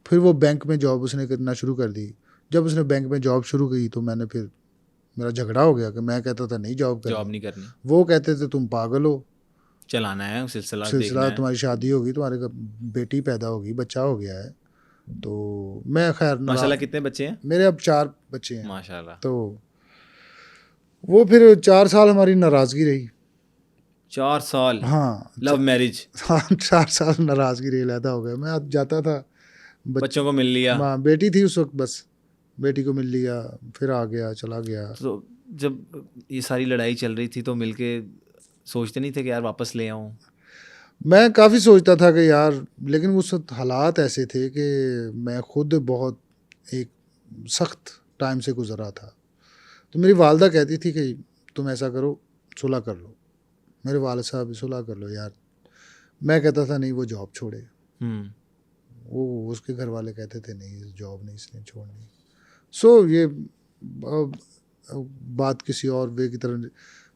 A: फिर वो बैंक में जॉब उसने करना शुरू कर दी। जब उसने बैंक में जॉब शुरू की तो फिर मेरा झगड़ा हो गया कि मैं कहता था नहीं जॉब
B: नहीं करनी,
A: वो कहते थे तुम पागल हो,
B: चलाना है सिलसिला देखना है।
A: तुम्हारी शादी होगी, तुम्हारे बेटी पैदा होगी, बच्चा हो गया है। तो मैं खैर
B: माशाल्लाह कितने बच्चे हैं?
A: मेरे अब 4 बच्चे हैं
B: माशाल्लाह।
A: तो वो फिर 4 साल हमारी नाराज़गी रही।
B: 4 साल?
A: हाँ,
B: लव मैरिज?
A: हाँ, 4 साल नाराज़गी रही, लैदा हो गया। मैं अब जाता था,
B: बच्चों को मिल लिया?
A: हाँ, बेटी थी उस वक्त, बस बेटी को मिल लिया, फिर आ गया, चला गया।
B: तो जब ये सारी लड़ाई चल रही थी तो मिलके सोचते नहीं थे कि यार वापस ले आऊँ?
A: मैं काफ़ी सोचता था कि यार, लेकिन उस वक्त हालात ऐसे थे कि मैं खुद बहुत एक सख्त टाइम से गुजरा था। तो मेरी वालदा कहती थी कि तुम ऐसा करो, सुलह कर लो। मेरे वालिद साहब सुलह कर लो यार। मैं कहता था नहीं, वो जॉब छोड़े। वो उसके घर वाले कहते थे नहीं, जॉब नहीं इसने छोड़नी। सो ये बात किसी और वे की तरह।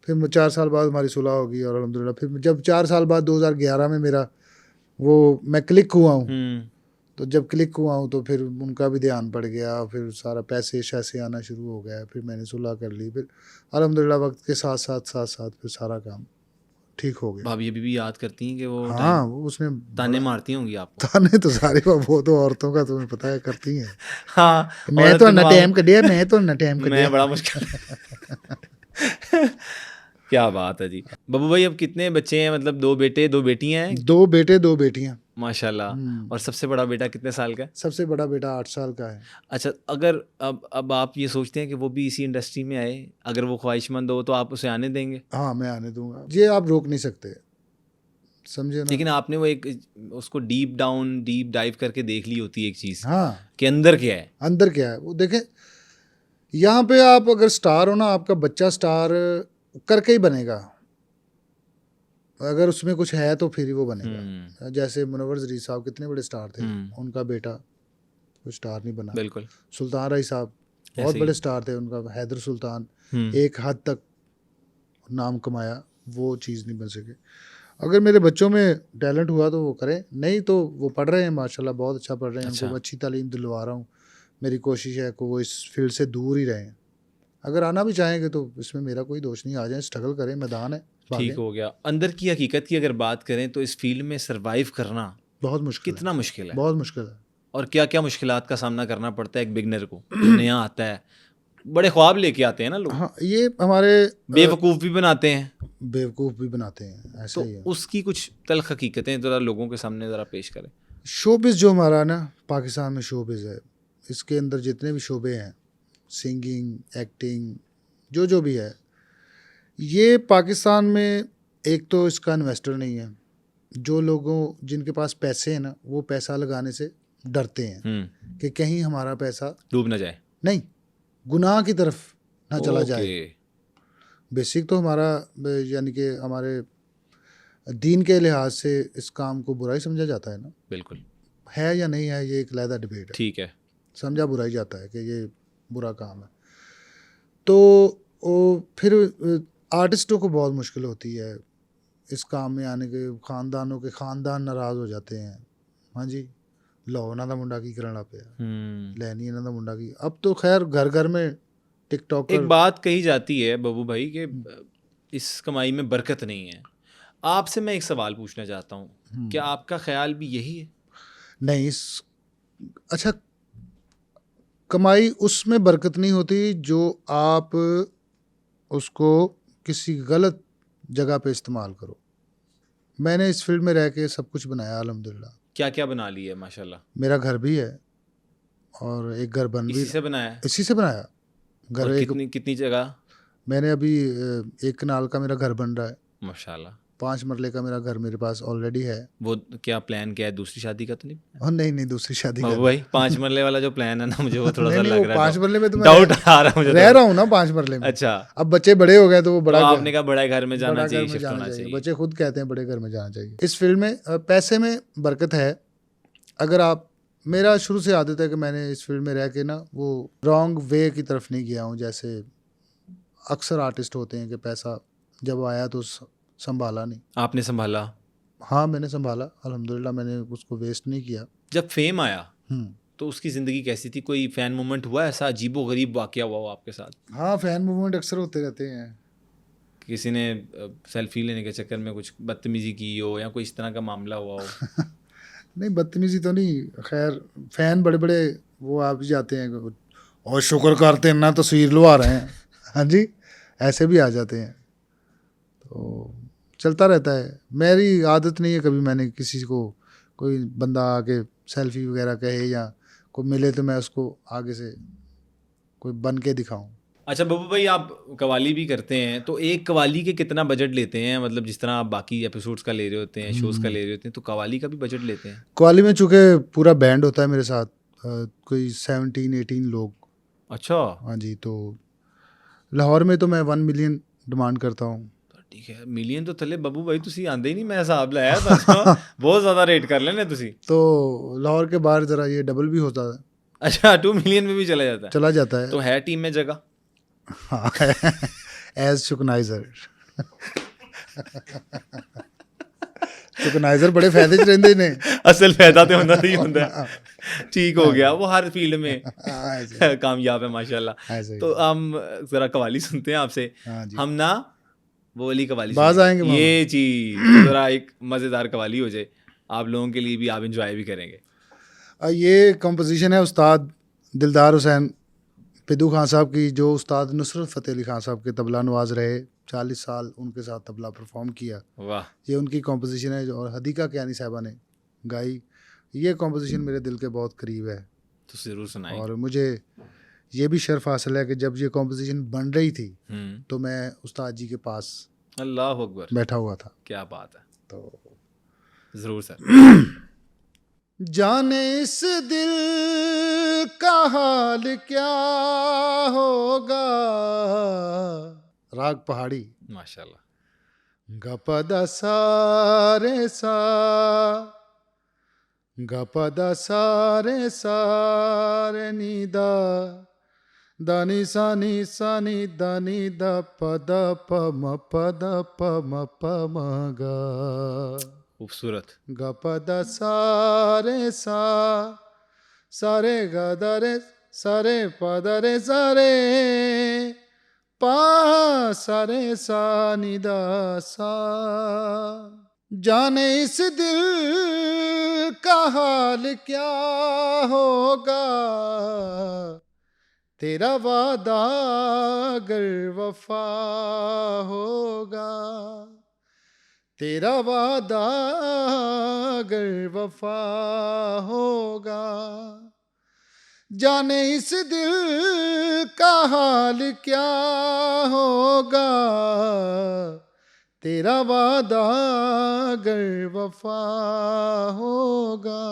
A: फिर 4 साल बाद हमारी सुलह होगी और अल्हम्दुलिल्लाह फिर जब 4 साल बाद 2011 में मेरा वो मैं क्लिक हुआ हूँ। तो जब क्लिक हुआ हूँ तो फिर उनका भी ध्यान पड़ गया, फिर सारा पैसे शैसे आना शुरू हो गया। फिर मैंने सुलह कर ली। फिर अल्हम्दुलिल्लाह वक्त के साथ साथ फिर सारा काम ठीक हो गया।
B: भाभी अभी भी याद करती हैं कि वो
A: हाँ, वो उसने
B: ताने मारती होंगी आपको?
A: ताने तो सारे वो तो औरतों का तुम्हें पता है करती हैं।
B: हाँ,
A: मैं
B: औरत
A: तो
B: के
A: ना
B: दिमाग
A: टाइम कढ़िया, मैं तो ना टाइम
B: में
A: कढ़िया।
B: मैं बड़ा मुश्किल क्या बात है जी। बब्बू भाई अब कितने बच्चे हैं, मतलब 2 बेटे 2 बेटियां हैं?
A: 2 बेटे 2 बेटियां।
B: माशाल्लाह। और सबसे बड़ा बेटा कितने साल का है?
A: सबसे बड़ा बेटा 8 साल का है।
B: अच्छा, अगर अब आप ये सोचते हैं कि वो भी इसी इंडस्ट्री में आए, अगर वो ख्वाहिशमंद हो तो आप उसे आने देंगे?
A: हाँ, मैं आने दूंगा, ये आप रोक नहीं सकते, समझे ना।
B: लेकिन आपने वो एक उसको डीप डाउन डीप डाइव करके देख ली होती है एक चीज़
A: हाँ,
B: कि अंदर क्या है।
A: अंदर क्या है वो देखें। यहाँ पे आप अगर स्टार हो ना, आपका बच्चा स्टार करके ही बनेगा। अगर उसमें कुछ है तो फिर ही वो बनेगा। जैसे मुनव्वर ज़रीर साहब कितने बड़े स्टार थे, उनका बेटा कोई स्टार नहीं बना।
B: बिल्कुल।
A: सुल्तान रई साहब बहुत
B: ऐसे ही।
A: बड़े स्टार थे, उनका हैदर सुल्तान एक हद तक नाम कमाया, वो चीज़ नहीं बन सके। अगर मेरे बच्चों में टैलेंट हुआ तो वो करें, नहीं तो वो पढ़ रहे हैं माशाल्लाह, बहुत अच्छा पढ़ रहे हैं।
B: अच्छा।
A: उनको अच्छी तालीम दिलवा रहा हूँ। मेरी कोशिश है कि वो इस फील्ड से दूर ही रहें। अगर आना भी चाहेंगे तो इसमें मेरा कोई दोष नहीं, आ जाएं, स्ट्रगल करें, मैदान है,
B: ठीक
A: भागें।
B: हो गया। अंदर की हकीकत की अगर बात करें तो इस फील्ड में सरवाइव करना
A: बहुत मुश्किल
B: कितना मुश्किल
A: है,
B: है?
A: बहुत मुश्किल है।
B: और क्या क्या मुश्किलात का सामना करना पड़ता है एक बिगनर को जो नया आता है? बड़े ख्वाब लेके आते हैं ना लोग,
A: हाँ, ये हमारे
B: बेवकूफ़ भी बनाते हैं,
A: बेवकूफ़ भी बनाते हैं, ऐसा
B: तो
A: ही है।
B: उसकी कुछ तल्ख हकीकतें ज़रा लोगों के सामने ज़रा पेश करें।
A: शोबिज़ जो हमारा ना पाकिस्तान में शोबिज़ है, इसके अंदर जितने भी शोबे हैं, सिंगिंग, एक्टिंग, जो भी है, ये पाकिस्तान में एक तो इसका इन्वेस्टर नहीं है। जो लोगों जिनके पास पैसे हैं ना, वो पैसा लगाने से डरते हैं कि कहीं हमारा पैसा
B: डूब ना जाए,
A: नहीं गुनाह की तरफ ना चला जाए।
B: ओके।
A: बेसिक तो हमारा यानी कि हमारे दीन के लिहाज से इस काम को बुराई समझा जाता है ना,
B: बिल्कुल
A: है या नहीं है, ये एक अलहदा डिबेट है।
B: ठीक है।
A: समझा बुराई जाता है कि ये बुरा काम है। तो वो फिर आर्टिस्टों को बहुत मुश्किल होती है इस काम में आने के। खानदानों के खानदान नाराज़ हो जाते हैं। हाँ जी, लो ना दा मुंडा की करना पे लैनी इन्हों दा मुंडा की। अब तो खैर घर घर में टिकटॉकर।
B: एक बात कही जाती है बब्बू भाई कि इस कमाई में बरकत नहीं है। आपसे मैं एक सवाल पूछना चाहता हूँ, क्या आपका ख्याल भी यही है?
A: नहीं, अच्छा, कमाई उसमें बरकत नहीं होती जो आप उसको किसी गलत जगह पे इस्तेमाल करो। मैंने इस फील्ड में रह के सब कुछ बनाया अल्हम्दुलिल्लाह।
B: क्या क्या बना ली है माशाल्लाह?
A: मेरा घर भी है और एक घर बन भी
B: इसी से बनाया है?
A: इसी से बनाया घर।
B: और
A: एक
B: कितनी कितनी जगह?
A: मैंने अभी 1 कनाल का मेरा घर बन रहा है।
B: माशाल्लाह।
A: 5 मरले का मेरा घर मेरे पास ऑलरेडी है।
B: वो क्या प्लान क्या है, दूसरी शादी का तो नहीं?
A: और नहीं दूसरी शादी
B: बाबू
A: कर
B: भाई 5 मरले वाला जो प्लान है ना, मुझे वो थोड़ा सा
A: नहीं,
B: लग
A: वो
B: रहा
A: 5
B: है,
A: मरले में तो मैं
B: डाउट आ रहा है मुझे
A: रह रहा हूँ ना 5 मरले में।
B: अच्छा,
A: अब बच्चे बड़े हो गए तो वो
B: तो
A: बड़ा
B: आपने कहा बड़ा घर में जाना
A: बड़ा
B: चाहिए,
A: घर में
B: शिफ्ट
A: जाना
B: होना
A: चाहिए।
B: चाहिए।
A: बच्चे खुद कहते हैं बड़े घर में जाना चाहिए। इस फील्ड में पैसे में बरकत है। अगर आप, मेरा शुरू से आदत है कि मैंने इस फील्ड में रह के ना वो रॉन्ग वे की तरफ नहीं गया हूँ। जैसे अक्सर आर्टिस्ट होते हैं कि पैसा जब आया तो संभाला नहीं।
B: आपने संभाला?
A: हाँ, मैंने संभाला अल्हम्दुलिल्लाह, मैंने उसको वेस्ट नहीं किया।
B: जब फेम आया
A: हम्म।
B: तो उसकी ज़िंदगी कैसी थी? कोई फ़ैन मोमेंट हुआ ऐसा अजीबो गरीब वाक़या हुआ हो आपके साथ?
A: हाँ, फैन मूवमेंट अक्सर होते रहते हैं।
B: किसी ने सेल्फी लेने के चक्कर में कुछ बदतमीज़ी की हो या कोई इस तरह का मामला हुआ हो?
A: नहीं, बदतमीजी तो नहीं, खैर फैन बड़े बड़े वो आ भी जाते हैं और शुक्र करते हैं ना तस्वीर लवा रहे हैं। हाँ जी, ऐसे भी आ जाते हैं, तो चलता रहता है। मेरी आदत नहीं है कभी मैंने किसी को, कोई बंदा आके सेल्फी वगैरह कहे या कोई मिले तो मैं उसको आगे से कोई बन के दिखाऊं।
B: अच्छा बब्बू भाई, आप कवाली भी करते हैं, तो एक कवाली के कितना बजट लेते हैं? मतलब जिस तरह आप बाकी एपिसोड्स का ले रहे होते हैं, शोज़ का ले रहे होते हैं, तो कवाली का भी बजट लेते हैं?
A: कवाली में चूँकि पूरा बैंड होता है मेरे साथ, कोई 17-18 लोग।
B: अच्छा,
A: हाँ जी, तो लाहौर में तो मैं 1 मिलियन डिमांड करता हूँ।
B: ठीक है। मिलियन तो थले बब्बू भाई तुसी आंदे ही नहीं, मैं हिसाब लाया था बहुत ज़्यादा रेट कर लेने तुसी।
A: तो लाहौर के बाहर ज़रा ये डबल भी होता है।
B: अच्छा, 2 मिलियन में भी चला जाता है?
A: चला जाता है।
B: तो है टीम में जगह?
A: हाँ, एज चुकनाइजर। चुकनाइजर बड़े फायदे च रहिंदे ने।
B: असल फायदा तो होना ही होता है। ठीक हो गया, वो हर फील्ड में कामयाब है माशाल्लाह।
A: ऐसे ही।
B: तो हम ज़रा कवाली सुनते हैं आपसे।
A: हाँ जी।
B: हम ना वो वाली कवाली
A: बाज
B: सुनाइए।
A: आएंगे मोहम्मद।
B: ये चीज जरा एक मजेदार कवाली हो जाए, आप लोगों के लिए भी, आप इंजॉय भी करेंगे।
A: ये कंपोजिशन है उस्ताद दिलदार हुसैन पिद्दू खान साहब की, जो उस्ताद नुसरत फ़तेह अली खान साहब के तबला नवाज रहे, 40 साल उनके साथ तबला परफॉर्म किया।
B: वाह,
A: ये उनकी कंपोजिशन है और हदीका कियानी साहिबा ने गाई। ये कंपोजिशन मेरे दिल के बहुत करीब है
B: तो जरूर सुनाएं।
A: और मुझे ये भी शर्फ हासिल है कि जब ये कंपोजिशन बन रही थी तो मैं उस्ताद जी के पास
B: अल्लाह अकबर,
A: बैठा हुआ था।
B: क्या बात है।
A: तो
B: जरूर सर।
A: जाने इस दिल का हाल क्या होगा, राग पहाड़ी,
B: माशाल्लाह।
A: गपदा सा रे सा, गपदा सा रे सा रे नीदा, दानी सानी सानी दानी दा पद प म पद प म प म गा,
B: खूबसूरत।
A: गपदा सा रे सा, सारे गदा रे सारे पद रे सारे, पा सारे सा निदा सा। जाने इस दिल का हाल क्या होगा, तेरा वादा अगर वफा होगा, तेरा वादा अगर वफा होगा। जाने इस दिल का हाल क्या होगा, तेरा वादा अगर वफा होगा।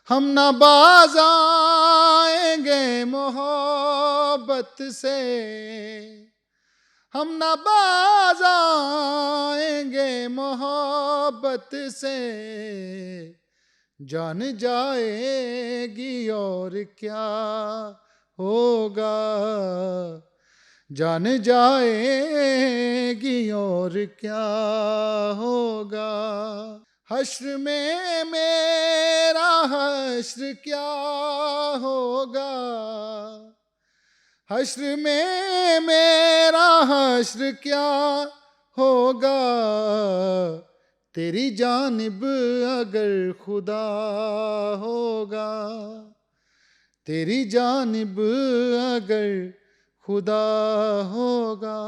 A: हम न बाज आएंगे मोहब्बत से, हम न बाज आएंगे मोहब्बत से, जान जाएगी और क्या होगा, जान जाएगी और क्या होगा। हश्र में मेरा हश्र क्या होगा, हश्र में मेरा हश्र क्या होगा, तेरी जानिब अगर खुदा होगा, तेरी जानिब अगर खुदा होगा।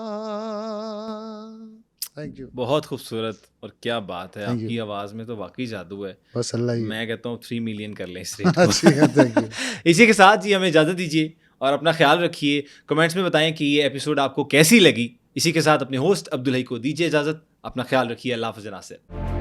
A: Thank you.
B: बहुत खूबसूरत, और क्या बात है,
A: Thank
B: आपकी
A: you.
B: आवाज़ में तो वाकई जादू है।
A: बस अल्लाह ही है।
B: मैं कहता हूँ 3 मिलियन कर लें इस रेट
A: अच्छी है, थैंक यू।
B: को। इसी के साथ जी हमें इजाज़त दीजिए और अपना ख्याल रखिए। कमेंट्स में बताएं कि ये एपिसोड आपको कैसी लगी। इसी के साथ अपने होस्ट अब्दुल हई को दीजिए इजाज़त। अपना ख्याल रखिए। अल्लाह हाफ़िज़ नासिर।